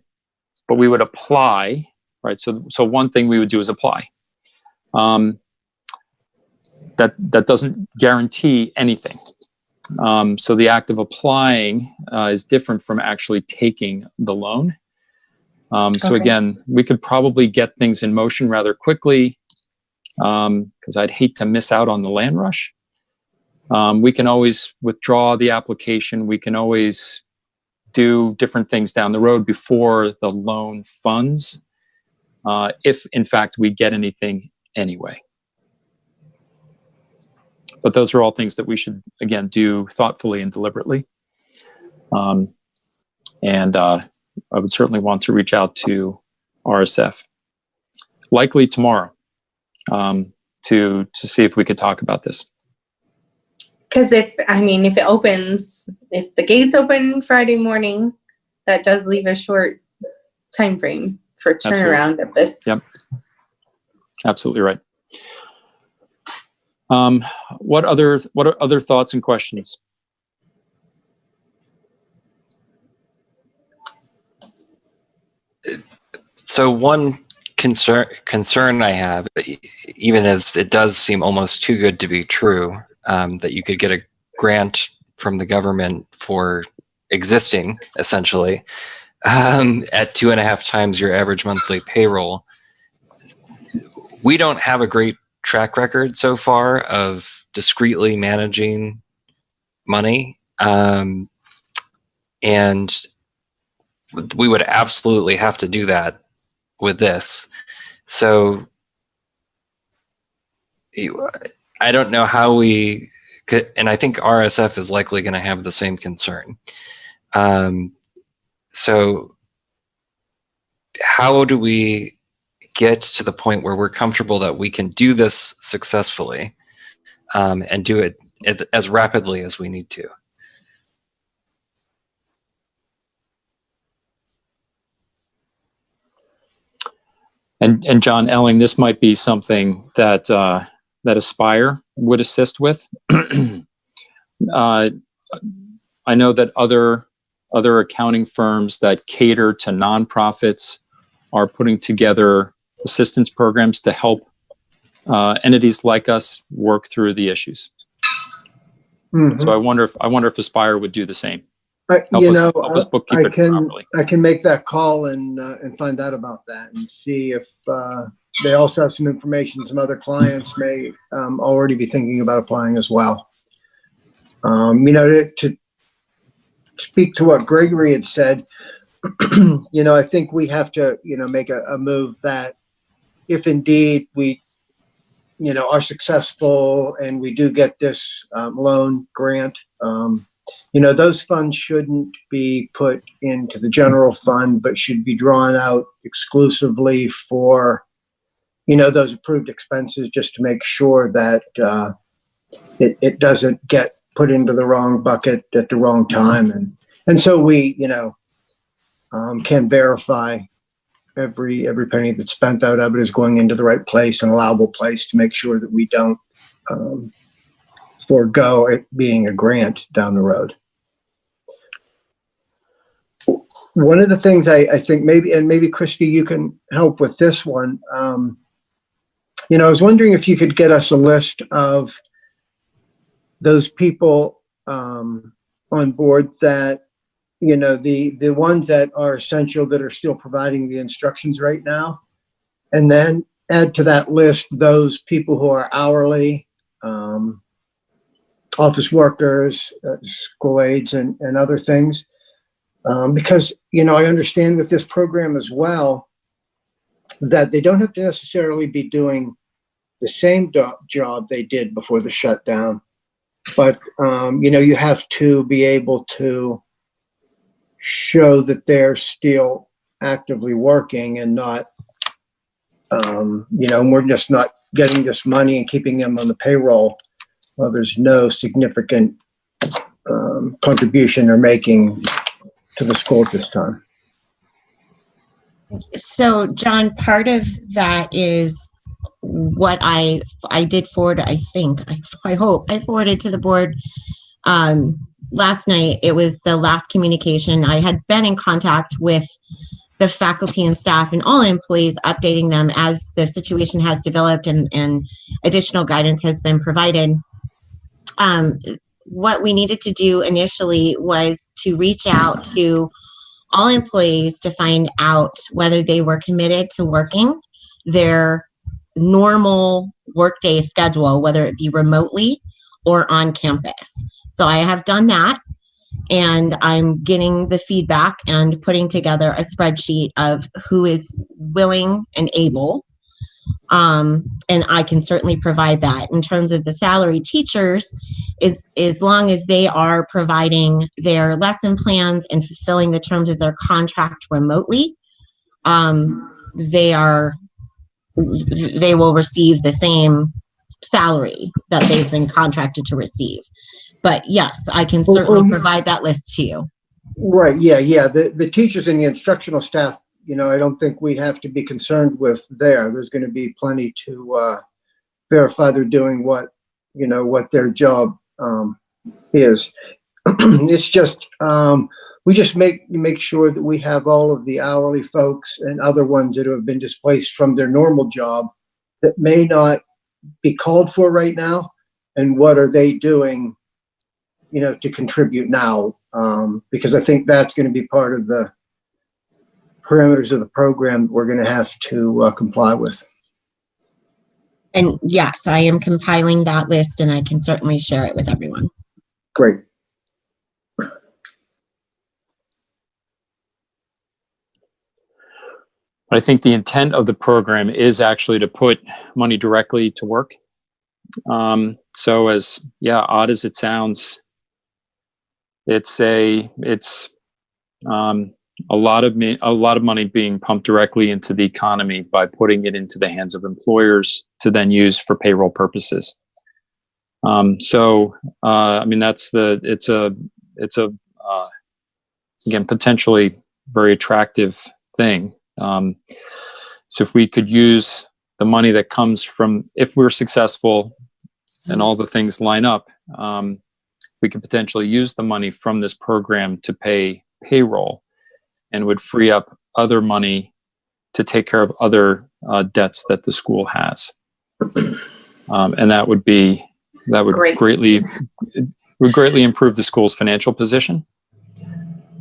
we would apply, right? So one thing we would do is apply. That doesn't guarantee anything. So the act of applying is different from actually taking the loan. So again, we could probably get things in motion rather quickly, because I'd hate to miss out on the land rush. We can always withdraw the application. We can always do different things down the road before the loan funds, if in fact we get anything anyway. But those are all things that we should, again, do thoughtfully and deliberately. I would certainly want to reach out to RSF, likely tomorrow, to see if we could talk about this. Because if it opens, if the gates open Friday morning, that does leave a short time frame for turnaround of this. Yep, absolutely right. What are other thoughts and questions? So one concern I have, even as it does seem almost too good to be true, that you could get a grant from the government for existing, essentially, at 2.5 times your average monthly payroll. We don't have a great track record so far of discreetly managing money, and we would absolutely have to do that with this. So I don't know how we could, and I think RSF is likely going to have the same concern. So how do we get to the point where we're comfortable that we can do this successfully, and do it as rapidly as we need to? And John Elling, this might be something that Aspire would assist with. I know that other accounting firms that cater to nonprofits are putting together assistance programs to help entities like us work through the issues. Mhm. So I wonder if Aspire would do the same. Help us bookkeep it properly. I can make that call and find out about that and see if they also have some information some other clients may already be thinking about applying as well. To speak to what Gregory had said, I think we have to, make a move that if indeed we, are successful and we do get this loan grant, those funds shouldn't be put into the general fund, but should be drawn out exclusively for, those approved expenses, just to make sure that it doesn't get put into the wrong bucket at the wrong time. And so we, can verify every penny that's spent out of it is going into the right place, an allowable place, to make sure that we don't forego it being a grant down the road. One of the things I think maybe Christy, you can help with this one. I was wondering if you could get us a list of those people on board that, the ones that are essential, that are still providing the instructions right now, and then add to that list those people who are hourly, office workers, school aides, and other things. Because, I understand with this program as well, that they don't have to necessarily be doing the same job they did before the shutdown. But, you have to be able to show that they're still actively working and not, we're just not getting this money and keeping them on the payroll. Well, there's no significant contribution they're making to the school at this time. So, John, part of that is what I did forward. I hope I forwarded to the board last night, it was the last communication. I had been in contact with the faculty and staff and all employees, updating them as the situation has developed and additional guidance has been provided. What we needed to do initially was to reach out to all employees to find out whether they were committed to working their normal workday schedule, whether it be remotely or on campus. So I have done that, and I'm getting the feedback and putting together a spreadsheet of who is willing and able. And I can certainly provide that. In terms of the salary teachers, as long as they are providing their lesson plans and fulfilling the terms of their contract remotely, they will receive the same salary that they've been contracted to receive. But yes, I can certainly provide that list to you. Right, yeah. The teachers and the instructional staff, I don't think we have to be concerned with there. There's going to be plenty to verify they're doing what their job is. It's just, we just make sure that we have all of the hourly folks and other ones that have been displaced from their normal job that may not be called for right now, and what are they doing to contribute now, because I think that's going to be part of the parameters of the program that we're going to have to comply with. And yes, I am compiling that list, and I can certainly share it with everyone. Great. I think the intent of the program is actually to put money directly to work. So as odd as it sounds, it's a lot of money being pumped directly into the economy by putting it into the hands of employers to then use for payroll purposes. It's a again, potentially very attractive thing. So if we could use the money that comes from, if we're successful and all the things line up, we could potentially use the money from this program to pay payroll, and would free up other money to take care of other debts that the school has. And that would greatly improve the school's financial position.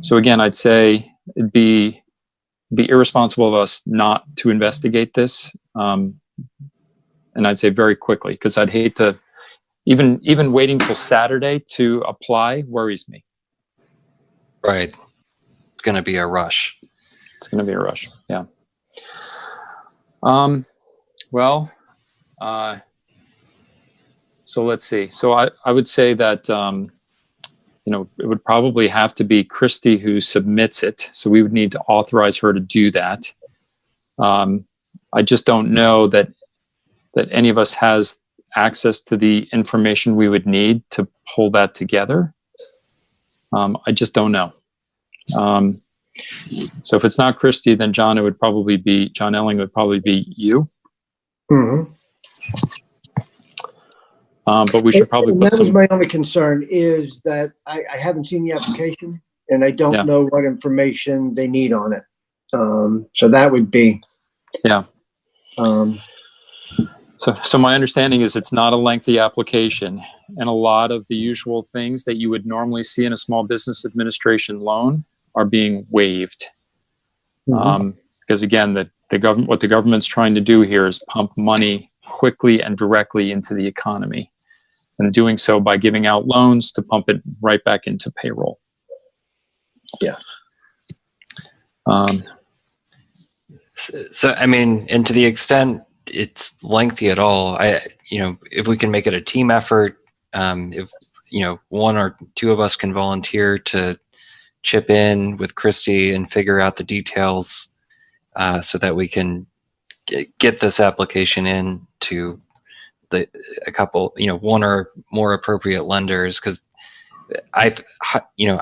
So again, I'd say it'd be irresponsible of us not to investigate this. And I'd say very quickly, because I'd hate to, even waiting till Saturday to apply worries me. Right. It's going to be a rush. Yeah. So let's see. So I would say that, it would probably have to be Christy who submits it. So we would need to authorize her to do that. I just don't know that any of us has access to the information we would need to pull that together. I just don't know. So if it's not Christy, then John Elling would probably be you. Mm-hmm. But we should probably put that was my only concern, is that I haven't seen the application, and I don't know what information they need on it. So that would be. Yeah. So my understanding is it's not a lengthy application, and a lot of the usual things that you would normally see in a small business administration loan are being waived. Mm-hmm. Because again, what the government's trying to do here is pump money quickly and directly into the economy, and doing so by giving out loans to pump it right back into payroll. Yeah. So, and to the extent it's lengthy at all, if we can make it a team effort, if, one or two of us can volunteer to chip in with Christy and figure out the details, so that we can get this application in to a couple, one or more appropriate lenders. Because I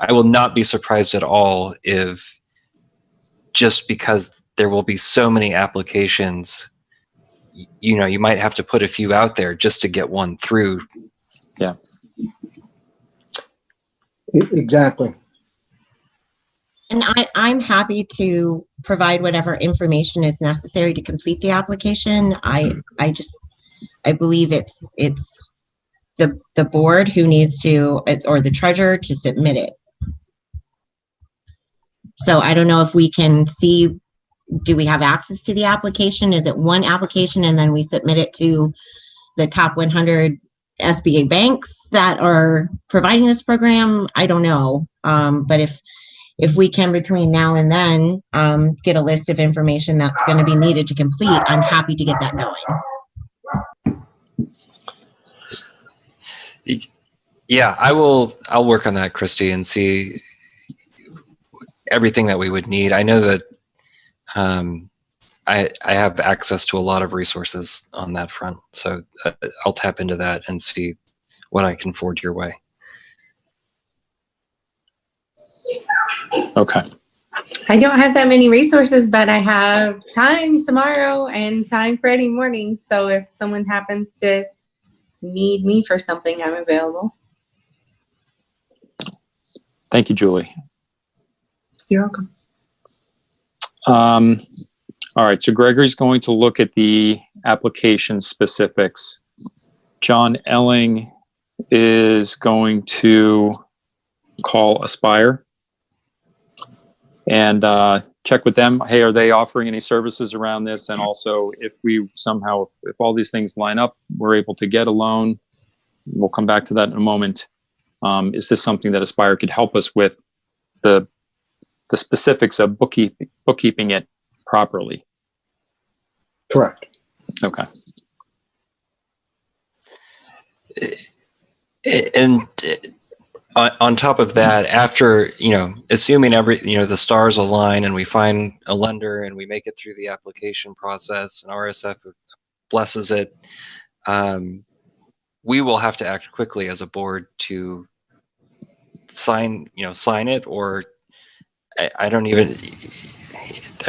will not be surprised at all if, just because there will be so many applications, you might have to put a few out there just to get one through. Yeah. Exactly. And I'm happy to provide whatever information is necessary to complete the application. I believe it's the board who needs to, or the treasurer, to submit it. So I don't know if we can see, do we have access to the application? Is it one application and then we submit it to the top 100 SBA banks that are providing this program? I don't know. But if we can, between now and then, get a list of information that's going to be needed to complete, I'm happy to get that going. Yeah, I'll work on that, Christy, and see everything that we would need. I know that I have access to a lot of resources on that front, so I'll tap into that and see what I can forward your way. Okay. I don't have that many resources, but I have time tomorrow and time Friday morning. So if someone happens to need me for something, I'm available. Thank you, Julie. You're welcome. All right, so Gregory's going to look at the application specifics. John Elling is going to call Aspire and check with them. Hey, are they offering any services around this? And also, if we somehow, if all these things line up, we're able to get a loan. We'll come back to that in a moment. Is this something that Aspire could help us with the specifics of bookkeeping it properly? Correct. Okay. And on top of that, after, assuming the stars align and we find a lender and we make it through the application process and RSF blesses it, we will have to act quickly as a board to sign it, or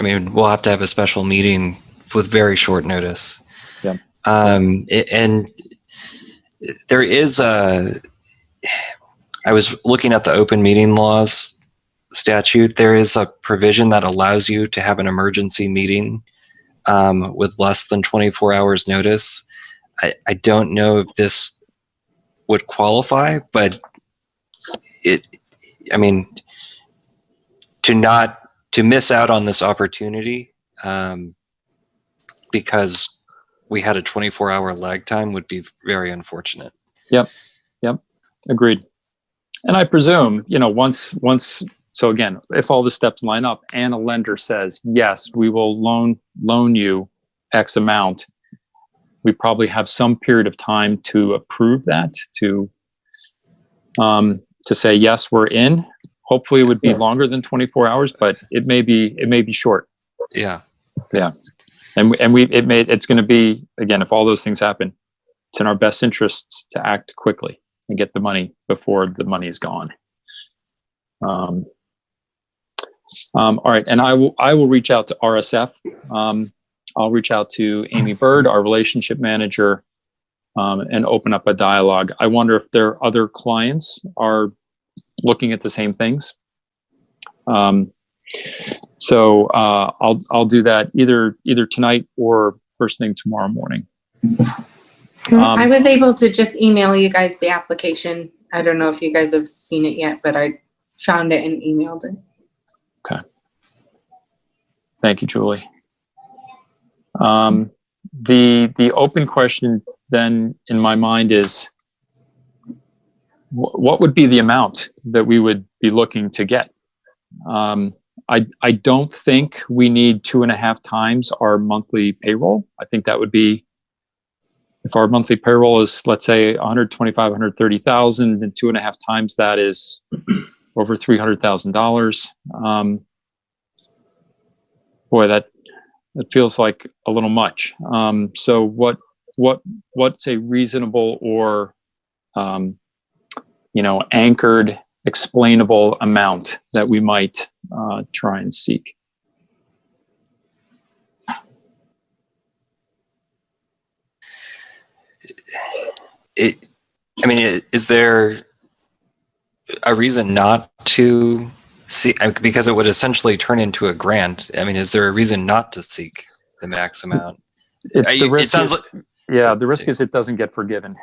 we'll have to have a special meeting with very short notice. Yeah. And there is I was looking at the open meeting laws statute. There is a provision that allows you to have an emergency meeting with less than 24 hours notice. I don't know if this would qualify, but to miss out on this opportunity because we had a 24-hour lag time would be very unfortunate. Yep. Agreed. And I presume, so again, if all the steps line up and a lender says, yes, we will loan you X amount, we probably have some period of time to approve that, to say, yes, we're in. Hopefully it would be longer than 24 hours, but it may be short. Yeah. And it's going to be, again, if all those things happen, it's in our best interests to act quickly and get the money before the money is gone. All right. And I will reach out to RSF. I'll reach out to Amy Bird, our relationship manager, and open up a dialogue. I wonder if their other clients are looking at the same things. So I'll do that either tonight or first thing tomorrow morning. I was able to just email you guys the application. I don't know if you guys have seen it yet, but I found it and emailed it. Okay. Thank you, Julie. The open question then in my mind is, what would be the amount that we would be looking to get? I don't think we need 2.5 times our monthly payroll. I think that would be, if our monthly payroll is, let's say, 125, 130,000, then 2.5 times that is over $300,000. Boy, that feels like a little much. So what's a reasonable or anchored, explainable amount that we might try and seek? Is there a reason not to see, because it would essentially turn into a grant. I mean, is there a reason not to seek the max amount? It sounds like, yeah, the risk is it doesn't get forgiven.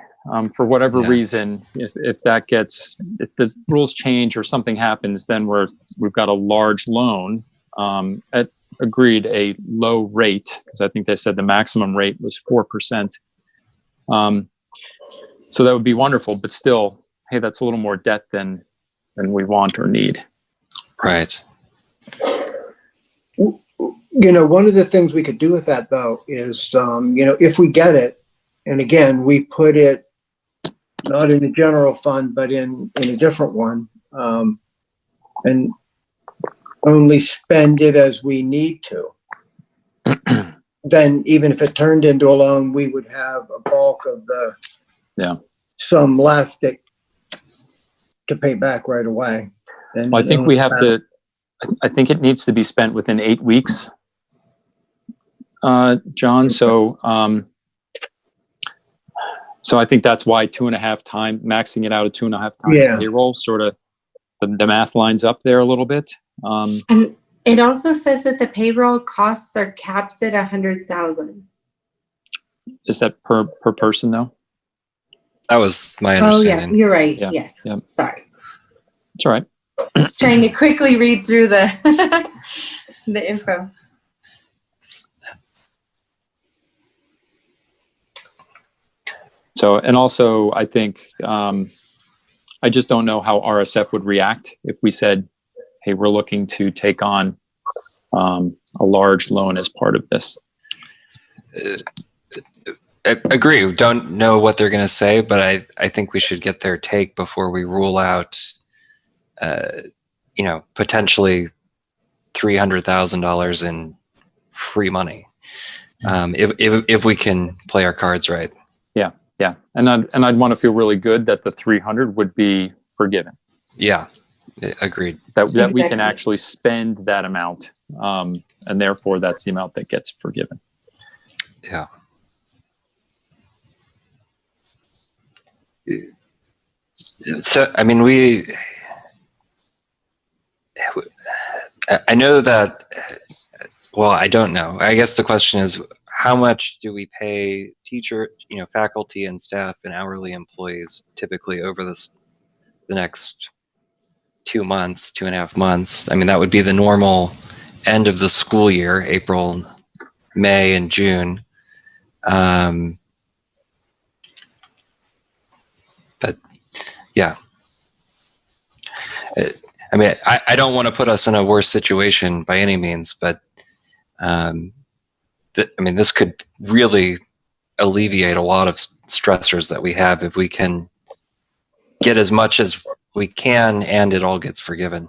For whatever Yeah. reason, if the rules change or something happens, then we've got a large loan at agreed a low rate, because I think they said the maximum rate was 4%. So that would be wonderful, but still, hey, that's a little more debt than we want or need. right. One of the things we could do with that, though, is, if we get it, and again, we put it not in the general fund, but in a different one, and only spend it as we need to, then even if it turned into a loan, we would have a bulk of the sum left to pay back right away. And Well, I think we have to. I think it needs to be spent within 8 weeks, John. So I think that's why 2.5 times, maxing it out at 2.5 times payroll, sort of the math lines up there a little bit. And it also says that the payroll costs are capped at 100,000. Is that per person though? That was my Oh yeah, understanding. you're right. Yeah, Yes. yeah. Sorry. It's all right. Just trying to quickly read through the the info. So, and also, I think I just don't know how RSF would react if we said, "Hey, we're looking to take on a large loan as part of this." I agree. We don't know what they're going to say, but I think we should get their take before we rule out, potentially $300,000 in free money. If we can play our cards right. Yeah, and I'd want to feel really good that the 300 would be forgiven. Yeah, agreed. That we can Exactly. actually spend that amount, and therefore that's the amount that gets forgiven. Yeah. So, I mean, I know that, well, I don't know. I guess the question is, how much do we pay faculty and staff and hourly employees typically over the next 2 months, 2.5 months? I mean, that would be the normal end of the school year, April, May, and June. But yeah, I mean, I don't want to put us in a worse situation by any means, but this could really alleviate a lot of stressors that we have if we can get as much as we can and it all gets forgiven.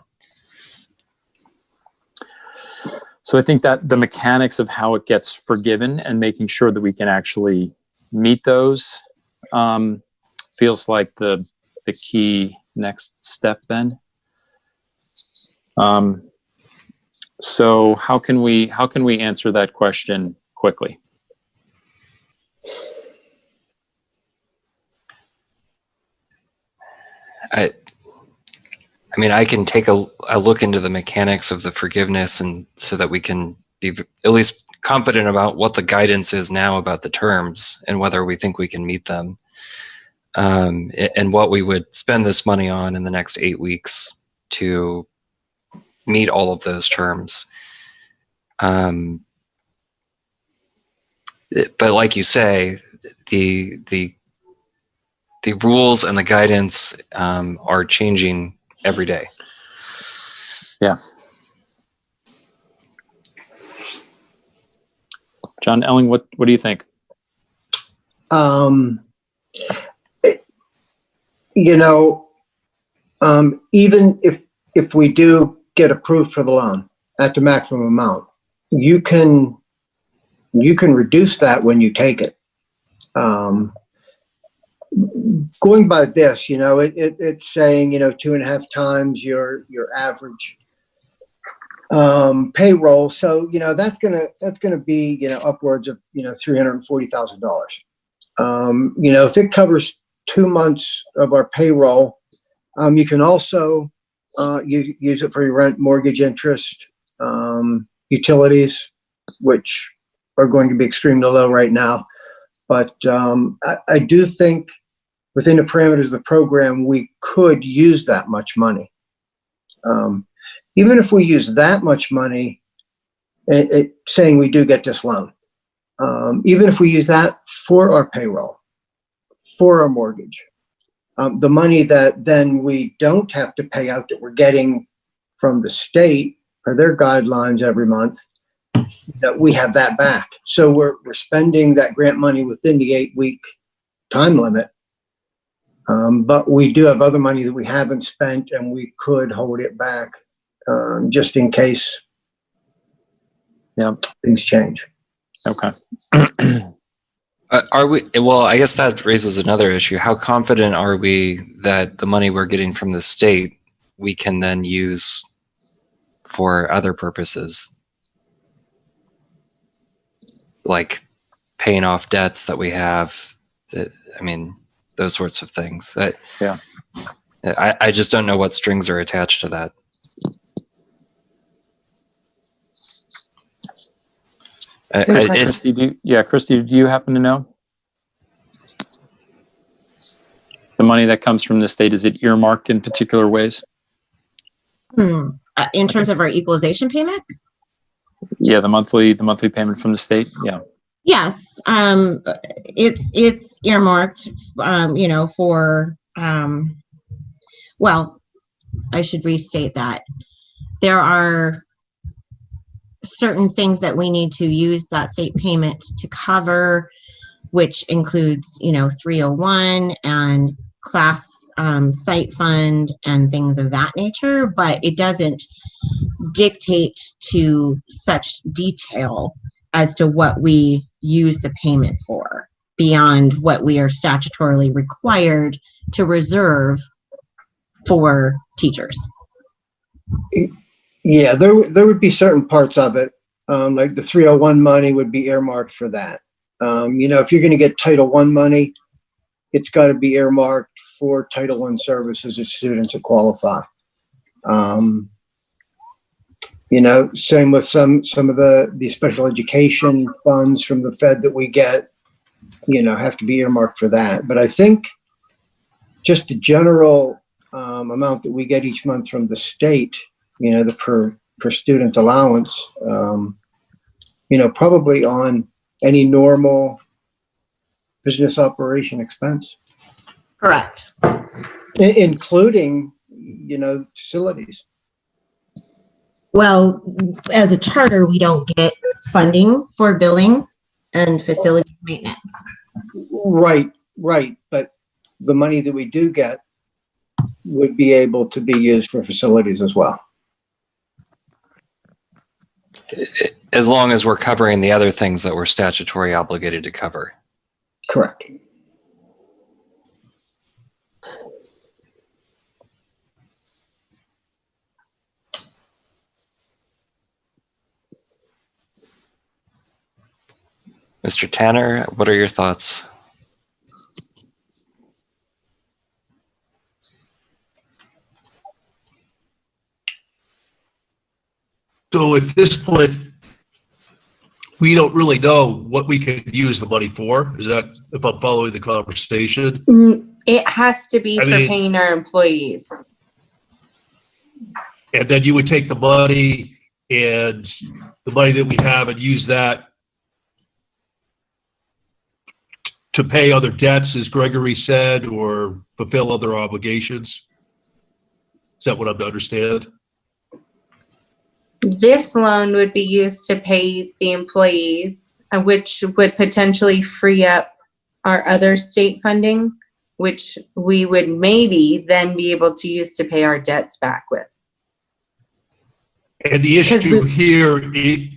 So I think that the mechanics of how it gets forgiven and making sure that we can actually meet those feels like the key next step then. So how can we answer that question quickly? I mean, I can take a look into the mechanics of the forgiveness, and so that we can be at least confident about what the guidance is now about the terms and whether we think we can meet them, and what we would spend this money on in the next 8 weeks to meet all of those terms. But like you say, the rules and the guidance are changing every day. Yeah. John Elling, what do you think? Even if we do get approved for the loan at the maximum amount, you can reduce that when you take it. Going by this, it's saying 2.5 times your average payroll. So that's gonna be upwards of $340,000. If it covers 2 months of our payroll, You can also use it for your rent, mortgage, interest, utilities, which are going to be extremely low right now. But I do think within the parameters of the program, we could use that much money. Even if we use that much money, saying we do get this loan, even if we use that for our payroll, for our mortgage, the money that then we don't have to pay out that we're getting from the state for their guidelines every month, that we have that back. So we're spending that grant money within the 8-week time limit. But we do have other money that we haven't spent, and we could hold it back just in case things change. Okay. Are we, well, I guess that raises another issue. How confident are we that the money we're getting from the state we can then use for other purposes? Like paying off debts that we have, I mean, those sorts of things. Yeah. I just don't know what strings are attached to that. Christy, do you happen to know? The money that comes from the state, is it earmarked in particular ways? In terms of our equalization payment? Yeah, the monthly payment from the state. Yeah. Yes, it's earmarked, for, well, I should restate that. There are certain things that we need to use that state payment to cover, which includes, 301 and class site fund and things of that nature, but it doesn't dictate to such detail as to what we use the payment for beyond what we are statutorily required to reserve for teachers. Yeah, there would be certain parts of it, like the 301 money would be earmarked for that. If you're going to get Title I money, it's got to be earmarked for Title I services of students that qualify. Same with some of the special education funds from the Fed that we get, have to be earmarked for that. But I think just the general amount that we get each month from the state, the per student allowance, probably on any normal business operation expense. Correct. Including, facilities. Well, as a charter, we don't get funding for building and facilities maintenance. Right. But the money that we do get would be able to be used for facilities as well. As long as we're covering the other things that we're statutorily obligated to cover. Correct. Mr. Tanner, what are your thoughts? So at this point, we don't really know what we could use the money for. Is that, if I'm following the conversation? It has to be for paying our employees. And then you would take the money and the money that we have and use that to pay other debts, as Gregory said, or fulfill other obligations? Is that what I'm to understand? This loan would be used to pay the employees, which would potentially free up our other state funding, which we would maybe then be able to use to pay our debts back with. And the issue here is,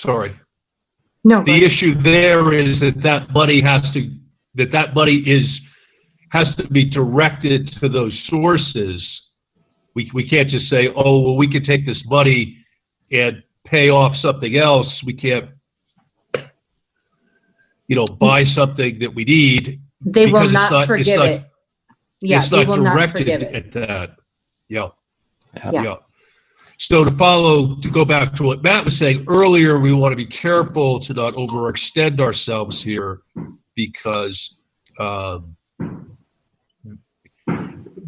the issue there is that money has to be directed to those sources. We can't just say, oh, well, we could take this money and pay off something else. We can't, buy something that we need. They will not forgive it. Yeah, It's they will not directed forgive it. at that. Yeah. Yeah. Yeah. So to go back to what Matt was saying earlier, we want to be careful to not overextend ourselves here because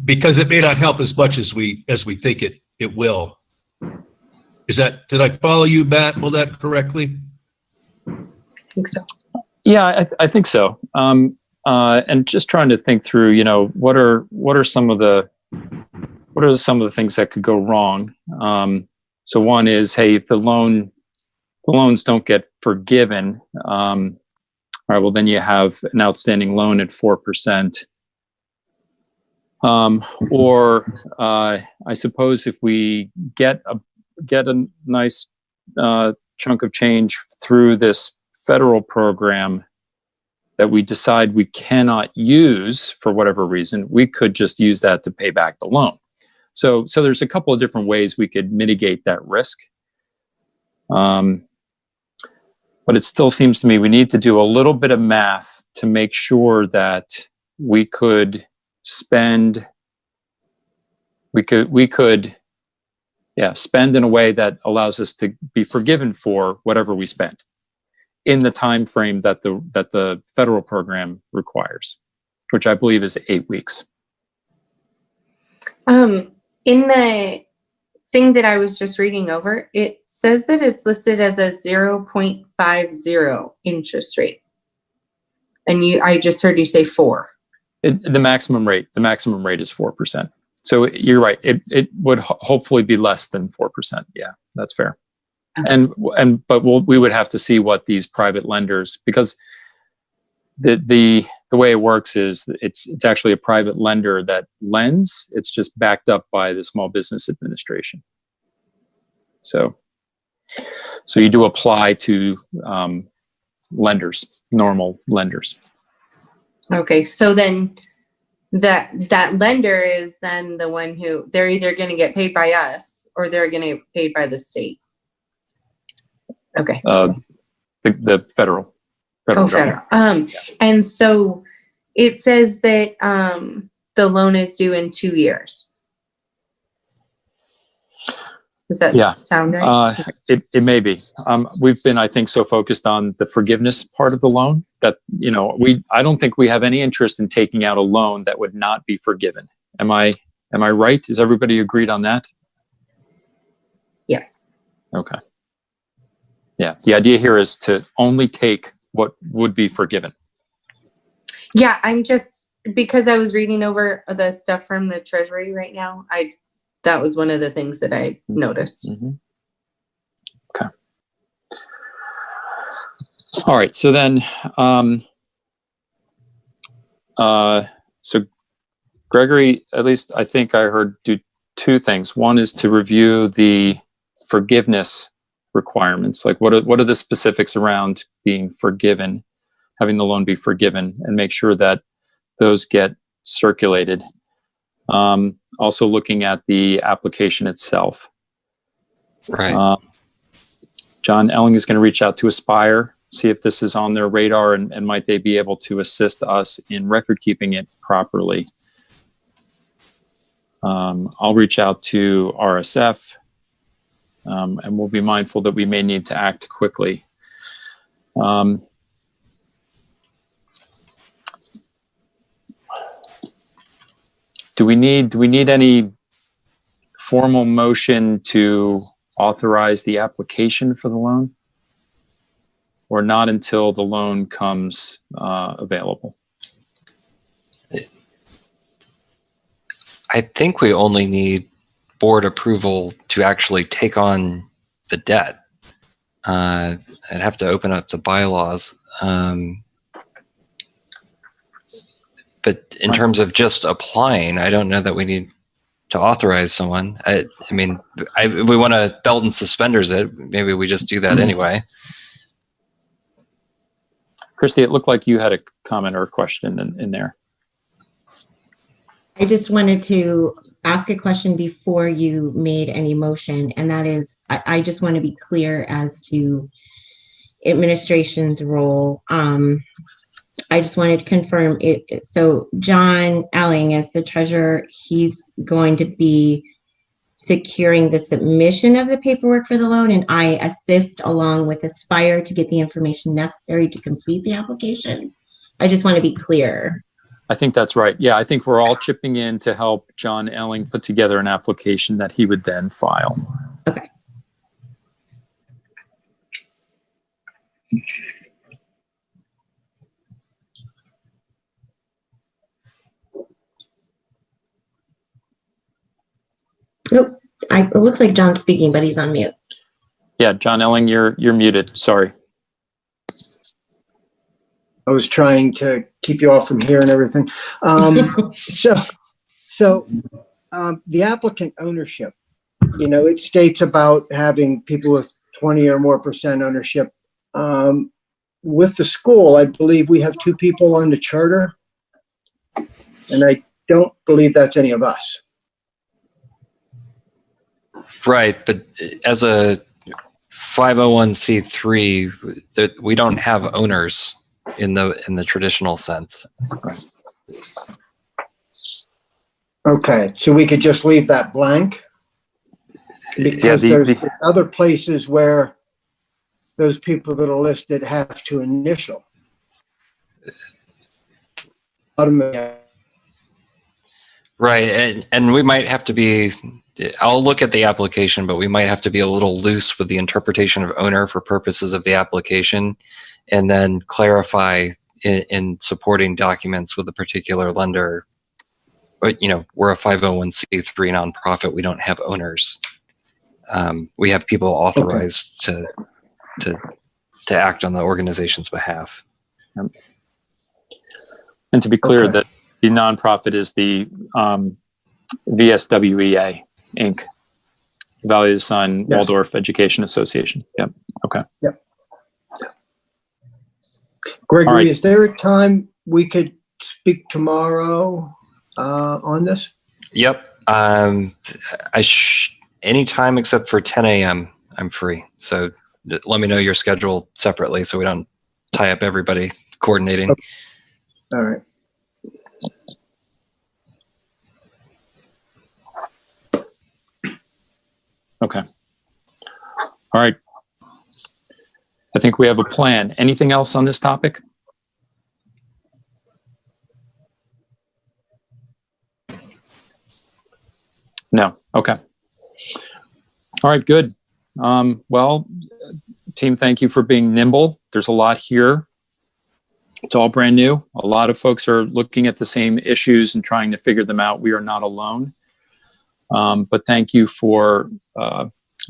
it may not help as much as we think it will. Did I follow you, Matt, on that correctly? I think so. Yeah, I think so. And just trying to think through, what are some of the things that could go wrong? So one is, hey, if the loans don't get forgiven, all right, well then you have an outstanding loan at 4%. Or I suppose if we get a nice chunk of change through this federal program that we decide we cannot use for whatever reason, we could just use that to pay back the loan. So there's a couple of different ways we could mitigate that risk. But it still seems to me we need to do a little bit of math to make sure that we could spend spend in a way that allows us to be forgiven for whatever we spend in the time frame that the federal program requires, which I believe is 8 weeks. In the thing that I was just reading over, it says that it's listed as a 0.50 interest rate. And I just heard you say 4. The maximum rate is 4%. So you're right. It would hopefully be less than 4%. Yeah, that's fair. Okay. But we would have to see what these private lenders, because the way it works is it's actually a private lender that lends. It's just backed up by the Small Business Administration. So you do apply to normal lenders. Okay, so then that lender is then the one who they're either going to get paid by us or they're going to get paid by the state. Okay. The federal. Federal. And so it says that the loan is due in 2 years. Does that sound right? It may be. We've been, I think, so focused on the forgiveness part of the loan that, I don't think we have any interest in taking out a loan that would not be forgiven. Am I right? Is everybody agreed on that? Yes. Okay. Yeah. The idea here is to only take what would be forgiven. Yeah. I'm just, because I was reading over the stuff from the Treasury right now, that was one of the things that I noticed. Mm-hmm. Okay. All right. So then, so Gregory, at least I think I heard, do 2 things. One is to review the forgiveness requirements. Like what are the specifics around being forgiven, having the loan be forgiven, and make sure that those get circulated. Also looking at the application itself. Right. John Elling is going to reach out to Aspire, see if this is on their radar and might they be able to assist us in record keeping it properly. I'll reach out to RSF, and we'll be mindful that we may need to act quickly. Do we need any formal motion to authorize the application for the loan, or not until the loan comes available? I think we only need board approval to actually take on the debt. I'd have to open up the bylaws. But in terms of just applying, I don't know that we need to authorize someone. I mean, if we want to belt and suspenders it, maybe we just do that anyway. Christy, it looked like you had a comment or a question in there. I just wanted to ask a question before you made any motion, and that is, I just want to be clear as to administration's role. I just wanted to confirm it. So John Elling, as the treasurer, he's going to be securing the submission of the paperwork for the loan, and I assist along with Aspire to get the information necessary to complete the application. I just want to be clear. I think that's right. Yeah, I think we're all chipping in to help John Elling put together an application that he would then file. Okay. Nope. It looks like John's speaking, but he's on mute. Yeah, John Elling, you're muted. Sorry. I was trying to keep you all from here and everything. The applicant ownership, it states about having people with 20 or more % ownership. With the school, I believe we have 2 people on the charter, and I don't believe that's any of us. Right, but as a 501c3, we don't have owners in the traditional sense. Okay, so we could just leave that blank? Because there's other places where those people that are listed have to initial. Right, and we might have to be, I'll look at the application, but we might have to be a little loose with the interpretation of owner for purposes of the application, and then clarify in supporting documents with a particular lender. But, we're a 501c3 nonprofit. We don't have owners. We have people authorized to act on the organization's behalf. And to be clear, that the nonprofit is the VSWEA Inc., Valley of the Sun Waldorf Education Association. Yep. Okay. Yep. Gregory, right. Is there a time we could speak tomorrow on this? Yep. Anytime except for 10 a.m. I'm free. So let me know your schedule separately so we don't tie up everybody coordinating. Okay. All right. Okay. All right. I think we have a plan. Anything else on this topic? No. Okay. All right, good. Well, team, thank you for being nimble. There's a lot here. It's all brand new. A lot of folks are looking at the same issues and trying to figure them out. We are not alone. But thank you for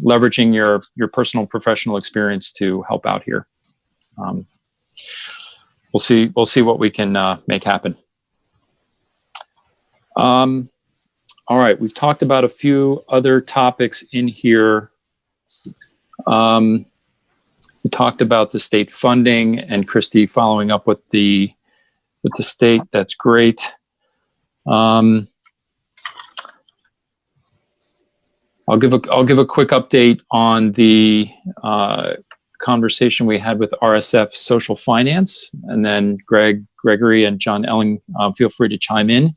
leveraging your personal professional experience to help out here. We'll see what we can make happen. All right, we've talked about a few other topics in here. We talked about the state funding and Christy following up with the state. That's great. I'll give a quick update on the conversation we had with RSF Social Finance, and then Gregory, and John Elling, feel free to chime in.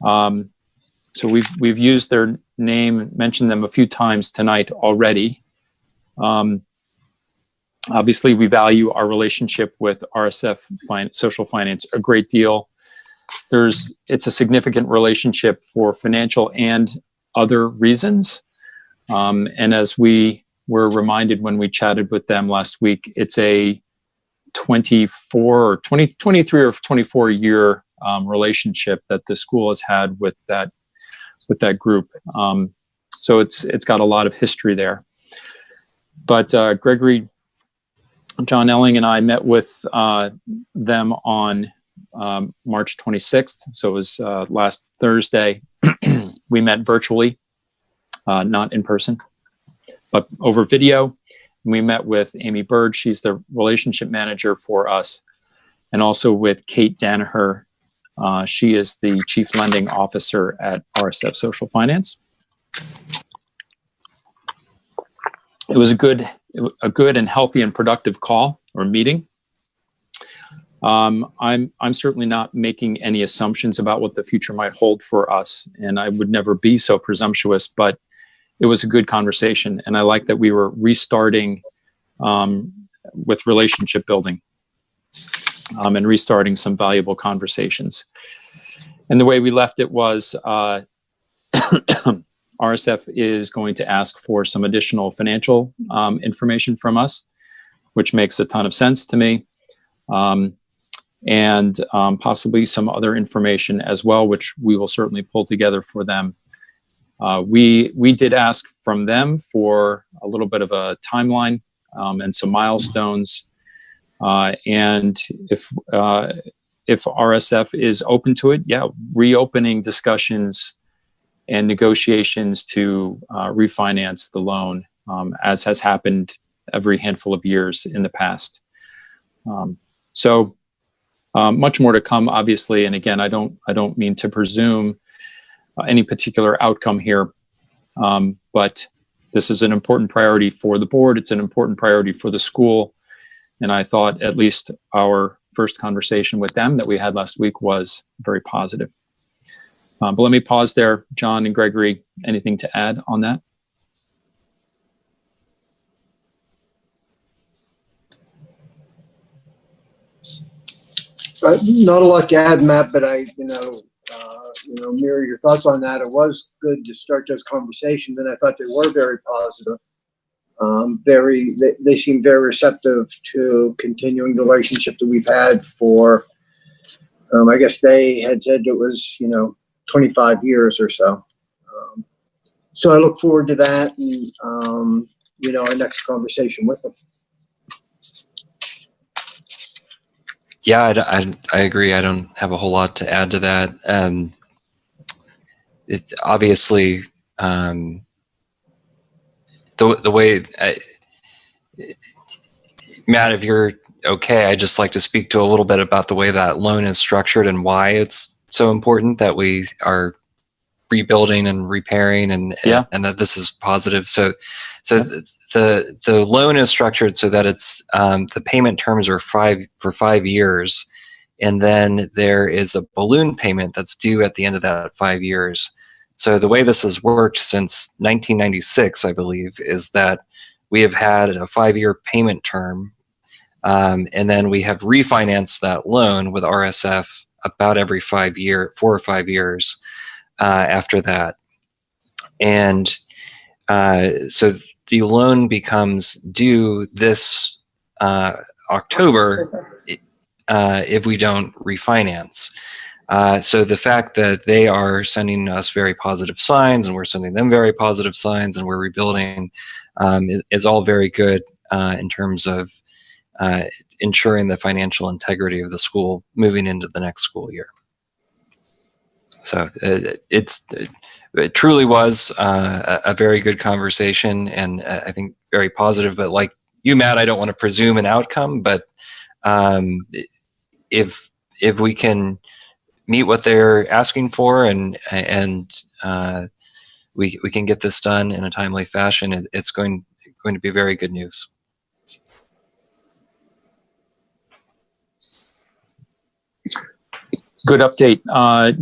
So we've used their name, mentioned them a few times tonight already. Obviously, we value our relationship with RSF Social Finance a great deal. It's a significant relationship for financial and other reasons. And as we were reminded when we chatted with them last week, it's a 23 or 24 year relationship that the school has had with that group. So it's got a lot of history there. But Gregory, John Elling, and I met with them on March 26th. So it was last Thursday. We met virtually, not in person, but over video. We met with Amy Bird. She's the relationship manager for us, and also with Kate Danaher. She is the chief lending officer at RSF Social Finance. It was a good and healthy and productive call or meeting. I'm certainly not making any assumptions about what the future might hold for us, and I would never be so presumptuous. But it was a good conversation, and I like that we were restarting with relationship building and restarting some valuable conversations. And the way we left it was RSF is going to ask for some additional financial information from us, which makes a ton of sense to me. And possibly some other information as well, which we will certainly pull together for them. We did ask from them for a little bit of a timeline and some milestones. And if RSF is open to it, yeah, reopening discussions and negotiations to refinance the loan, as has happened every handful of years in the past. So much more to come, obviously. And again, I don't mean to presume any particular outcome here, but this is an important priority for the board. It's an important priority for the school. And I thought at least our first conversation with them that we had last week was very positive. But let me pause there. John and Gregory, anything to add on that? Not a lot to add, Matt, but I, mirror your thoughts on that. It was good to start those conversations, and I thought they were very positive. They seem very receptive to continuing the relationship that we've had for, I guess they had said it was, 25 years or so. So I look forward to that and, our next conversation with them. Yeah, I agree. I don't have a whole lot to add to that. It obviously, the way, Matt, if you're okay, I'd just like to speak to a little bit about the way that loan is structured and why it's so important that we are rebuilding and repairing and that this is positive. So the loan is structured so that it's the payment terms are for 5 years, and then there is a balloon payment that's due at the end of that 5 years. So the way this has worked since 1996, I believe, is that we have had a 5-year payment term, and then we have refinanced that loan with RSF about every 4 or 5 years after that. And so the loan becomes due this October if we don't refinance. So the fact that they are sending us very positive signs and we're sending them very positive signs and we're rebuilding is all very good in terms of ensuring the financial integrity of the school moving into the next school year. So it truly was a very good conversation, and I think very positive. But like you, Matt, I don't want to presume an outcome, but if we can meet what they're asking for and we can get this done in a timely fashion, it's going to be very good news. Good update.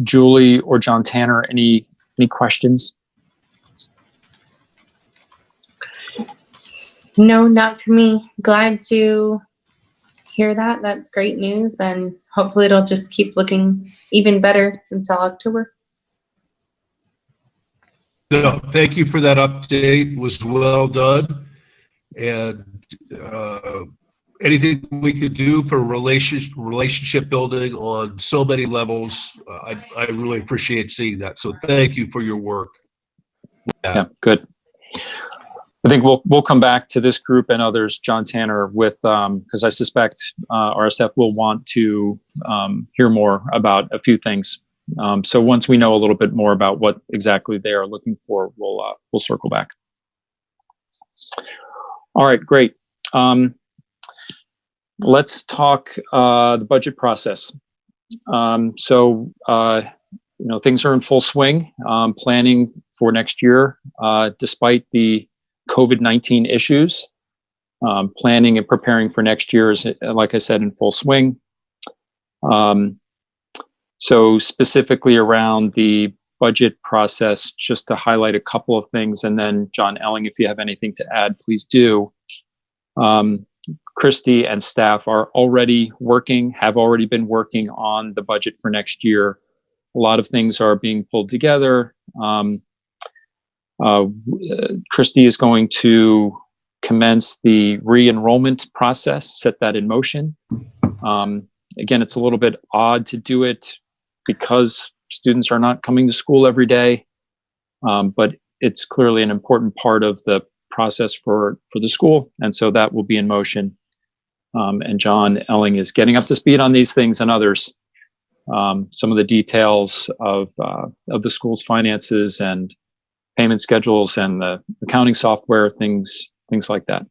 Julie or John Tanner, any questions? No, not for me. Glad to hear that. That's great news, and hopefully it'll just keep looking even better until October. No, thank you for that update. It was well done. And anything we could do for relationship building on so many levels, I really appreciate seeing that. So thank you for your work. Yeah, good. I think we'll come back to this group and others, John Tanner, with because I suspect RSF will want to hear more about a few things. So once we know a little bit more about what exactly they are looking for, we'll circle back. All right, great. Let's talk the budget process. So things are in full swing, planning for next year, despite the COVID-19 issues. Planning and preparing for next year is, like I said, in full swing. So specifically around the budget process, just to highlight a couple of things, and then John Elling, if you have anything to add, please do. Christy and staff are already working, have already been working on the budget for next year. A lot of things are being pulled together. Christy is going to commence the re-enrollment process, set that in motion. Again, it's a little bit odd to do it because students are not coming to school every day, but it's clearly an important part of the process for the school, and so that will be in motion. And John Elling is getting up to speed on these things and others. Some of the details of the school's finances and payment schedules and the accounting software, things like that.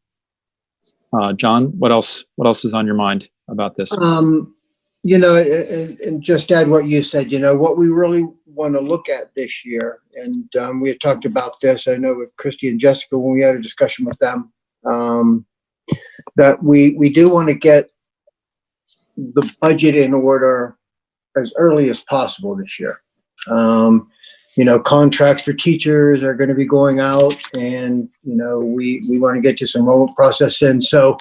John, what else is on your mind about this? You know, and just add what you said, you know, what we really want to look at this year, and we had talked about this, I know, with Christy and Jessica when we had a discussion with them, that we do want to get the budget in order as early as possible this year. You know, contracts for teachers are going to be going out, and, you know, we want to get to some enrollment process in. So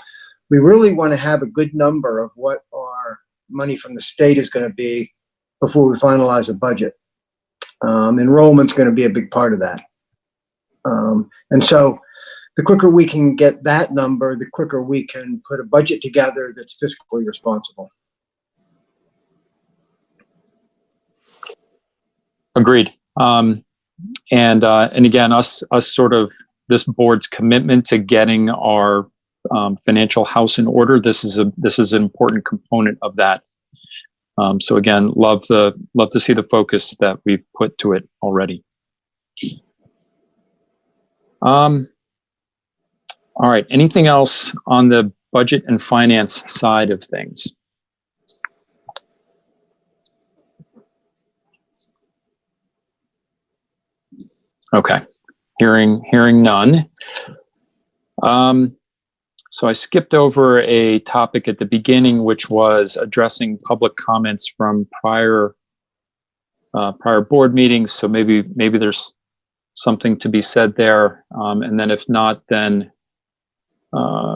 we really want to have a good number of what our money from the state is going to be before we finalize a budget. Enrollment's going to be a big part of that. And so the quicker we can get that number, the quicker we can put a budget together that's fiscally responsible. Agreed. And again, us sort of this board's commitment to getting our financial house in order. This is an important component of that. So again, love to see the focus that we've put to it already. All right. Anything else on the budget and finance side of things? Okay. Hearing none. So I skipped over a topic at the beginning, which was addressing public comments from prior board meetings. So maybe there's something to be said there. And then if not, then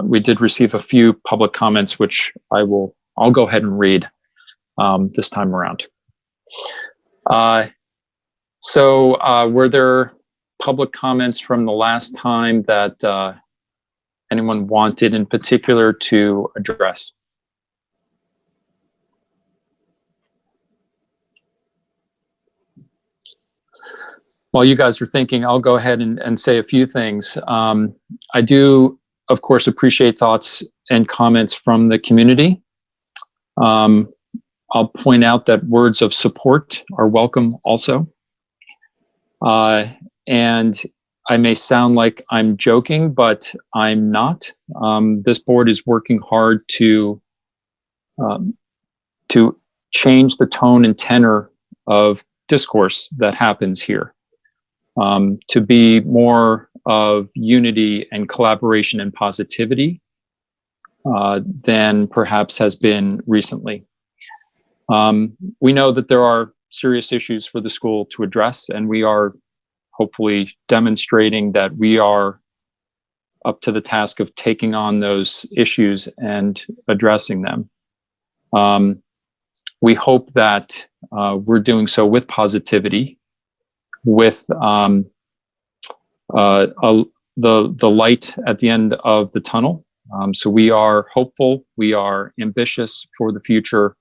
we did receive a few public comments, which I'll go ahead and read this time around. So were there public comments from the last time that anyone wanted in particular to address? While you guys are thinking, I'll go ahead and say a few things. I do, of course, appreciate thoughts and comments from the community. I'll point out that words of support are welcome also. And I may sound like I'm joking, but I'm not. This board is working hard to change the tone and tenor of discourse that happens here, to be more of unity and collaboration and positivity than perhaps has been recently. We know that there are serious issues for the school to address, and we are hopefully demonstrating that we are up to the task of taking on those issues and addressing them. We hope that we're doing so with positivity, with the light at the end of the tunnel. So we are hopeful, we are ambitious for the future,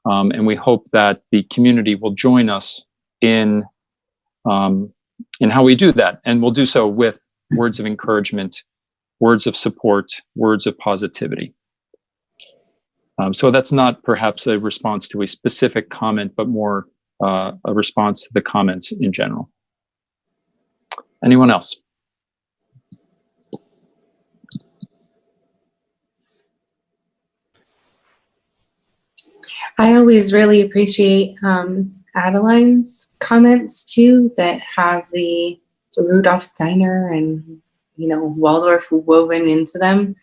and we hope that the community will join us in how we do that. And we'll do so with words of encouragement, words of support, words of positivity. So that's not perhaps a response to a specific comment, but more a response to the comments in general. Anyone else? I always really appreciate Adeline's comments too, that have the Rudolf Steiner and, you know, Waldorf woven into them.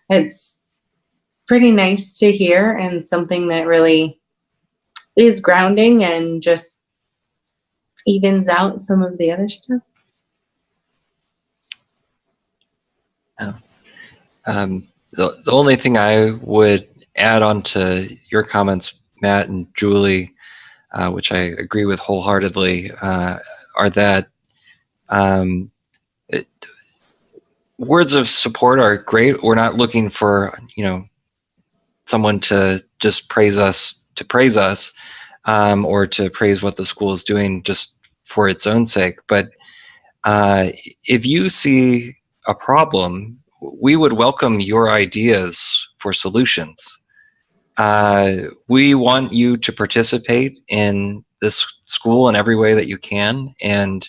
It's pretty nice to hear, and something that really is grounding and just evens out some of the other stuff. The only thing I would add on to your comments, Matt and Julie, which I agree with wholeheartedly, are that words of support are great. We're not looking for, someone to just praise us, or to praise what the school is doing just for its own sake. But if you see a problem, we would welcome your ideas for solutions. We want you to participate in this school in every way that you can. And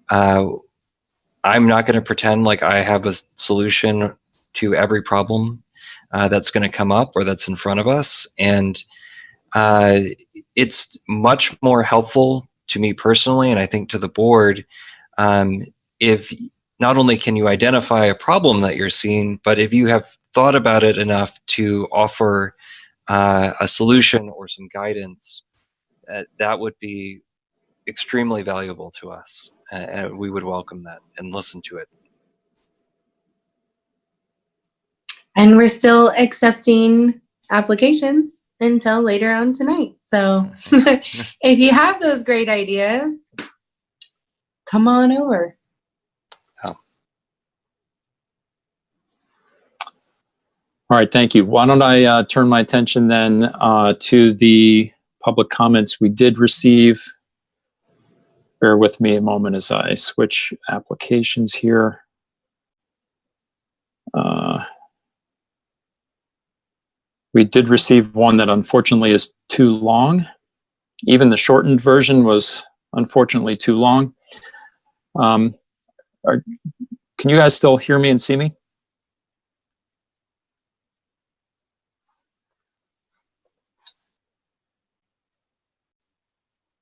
I'm not going to pretend like I have a solution to every problem that's going to come up or that's in front of us. And it's much more helpful to me personally, and I think to the board, if not only can you identify a problem that you're seeing, but if you have thought about it enough to offer a solution or some guidance, that would be extremely valuable to us. And we would welcome that and listen to it. And we're still accepting applications until later on tonight. So if you have those great ideas, come on over. All right, thank you. Why don't I turn my attention then to the public comments we did receive. Bear with me a moment as I switch applications here. We did receive one that unfortunately is too long. Even the shortened version was unfortunately too long. Can you guys still hear me and see me?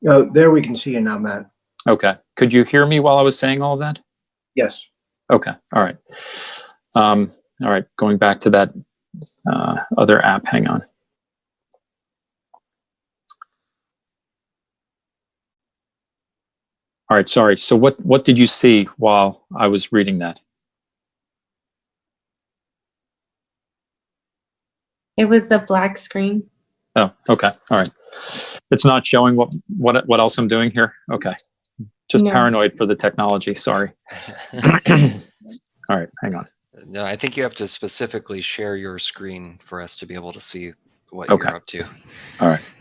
Oh, there we can see you now, Matt. Okay. Could you hear me while I was saying all of that? Yes. Okay. All right. All right. Going back to that other app. Hang on. All right. Sorry. So what did you see while I was reading that? It was the black screen. Oh, okay. All right. It's not showing what else I'm doing here. Okay. Just No. paranoid for the technology. Sorry. All right. Hang on. No, I think you have to specifically share your screen for us to be able to see what Okay. you're up to. All right.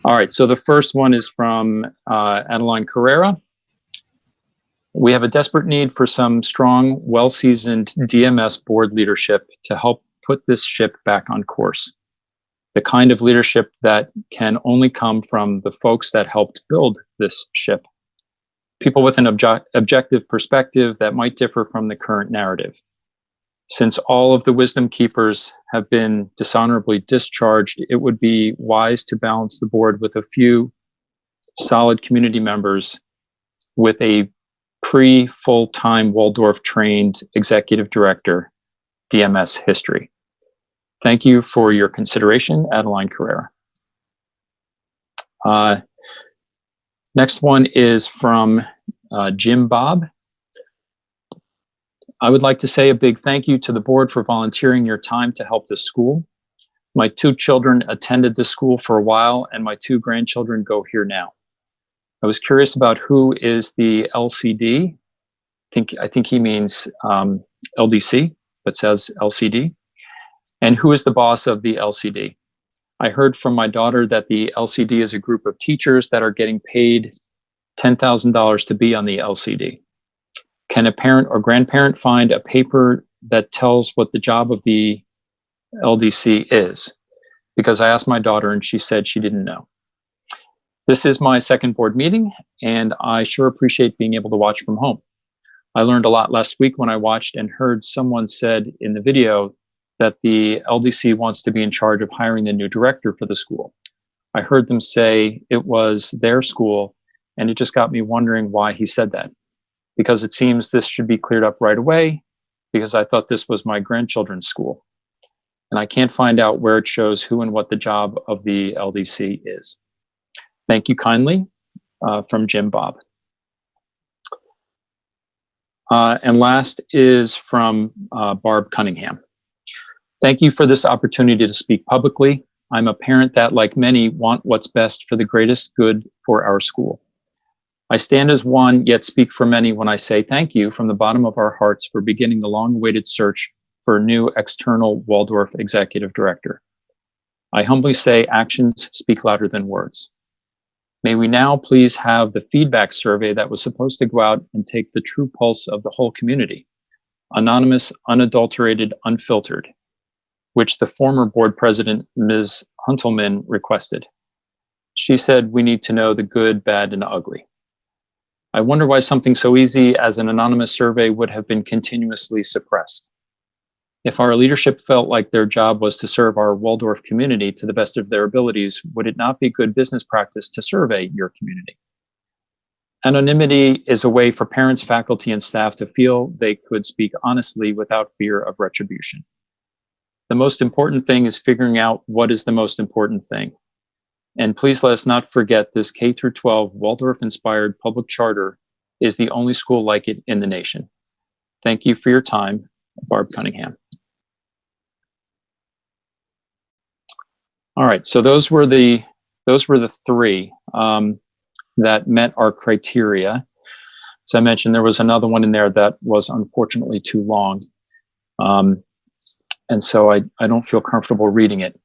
All right. So the first one is from Adeline Carrera. We have a desperate need for some strong, well-seasoned DMS board leadership to help put this ship back on course. The kind of leadership that can only come from the folks that helped build this ship. People with an objective perspective that might differ from the current narrative. Since all of the wisdom keepers have been dishonorably discharged, it would be wise to balance the board with a few solid community members with a pre-full-time Waldorf-trained executive director, DMS history. Thank you for your consideration, Adeline Carrera. Next one is from Jim Bob. I would like to say a big thank you to the board for volunteering your time to help the school. My 2 children attended the school for a while, and my 2 grandchildren go here now. I was curious about who is the LCD. I think he means LDC, but says LCD. And who is the boss of the LCD? I heard from my daughter that the LCD is a group of teachers that are getting paid $10,000 to be on the LCD. Can a parent or grandparent find a paper that tells what the job of the LDC is? Because I asked my daughter and she said she didn't know. This is my second board meeting, and I sure appreciate being able to watch from home. I learned a lot last week when I watched and heard someone said in the video that the LDC wants to be in charge of hiring the new director for the school. I heard them say it was their school, and it just got me wondering why he said that. Because it seems this should be cleared up right away, because I thought this was my grandchildren's school. And I can't find out where it shows who and what the job of the LDC is. Thank you kindly, from Jim Bob. And last is from Barb Cunningham. Thank you for this opportunity to speak publicly. I'm a parent that, like many, want what's best for the greatest good for our school. I stand as one, yet speak for many when I say thank you from the bottom of our hearts for beginning the long-awaited search for a new external Waldorf executive director. I humbly say actions speak louder than words. May we now please have the feedback survey that was supposed to go out and take the true pulse of the whole community, anonymous, unadulterated, unfiltered, which the former board president, Ms. Huntelman, requested. She said we need to know the good, bad, and ugly. I wonder why something so easy as an anonymous survey would have been continuously suppressed. If our leadership felt like their job was to serve our Waldorf community to the best of their abilities, would it not be good business practice to survey your community? Anonymity is a way for parents, faculty, and staff to feel they could speak honestly without fear of retribution. The most important thing is figuring out what is the most important thing. And please let us not forget this K-12 Waldorf-inspired public charter is the only school like it in the nation. Thank you for your time, Barb Cunningham. All right, so those were the three that met our criteria. As I mentioned, there was another one in there that was unfortunately too long. And so I don't feel comfortable reading it,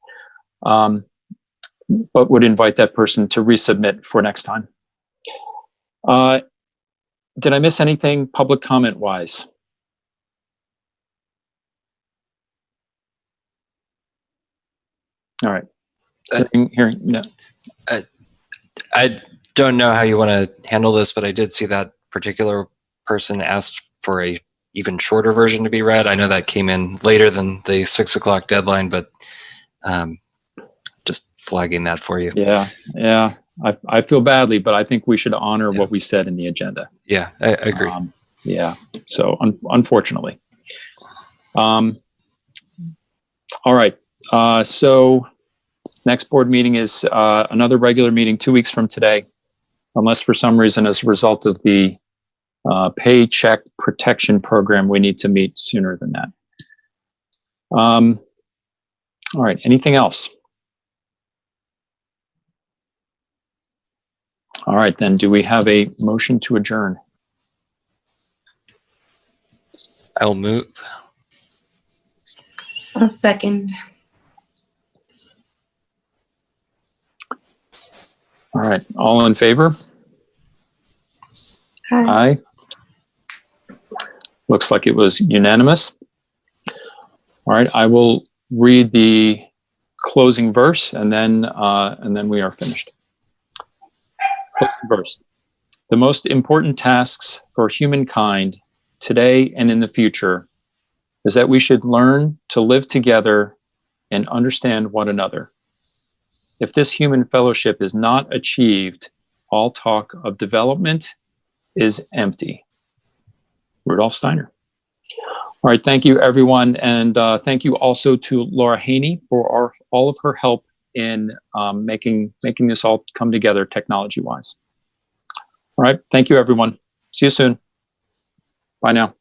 but would invite that person to resubmit for next time. Did I miss anything public comment wise? All right. Hearing, no. I don't know how you want to handle this, but I did see that particular person asked for a even shorter version to be read. I know that came in later than the 6 o'clock deadline, but just flagging that for you. Yeah. I feel badly, but I think we should honor what we said in the agenda. Yeah, I agree. Yeah. So unfortunately. All right. So next board meeting is another regular meeting 2 weeks from today, unless for some reason as a result of the Paycheck Protection Program, we need to meet sooner than that. All right, anything else? All right, then do we have a motion to adjourn? I'll move. I'll second. All right, all in favor? Hi. Aye. Looks like it was unanimous. All right, I will read the closing verse and then we are finished. Closing verse. The most important tasks for humankind today and in the future is that we should learn to live together and understand one another. If this human fellowship is not achieved, all talk of development is empty. Rudolf Steiner. All right, thank you everyone. And thank you also to Laura Haney for all of her help in making this all come together technology-wise. All right, thank you everyone. See you soon. Bye now.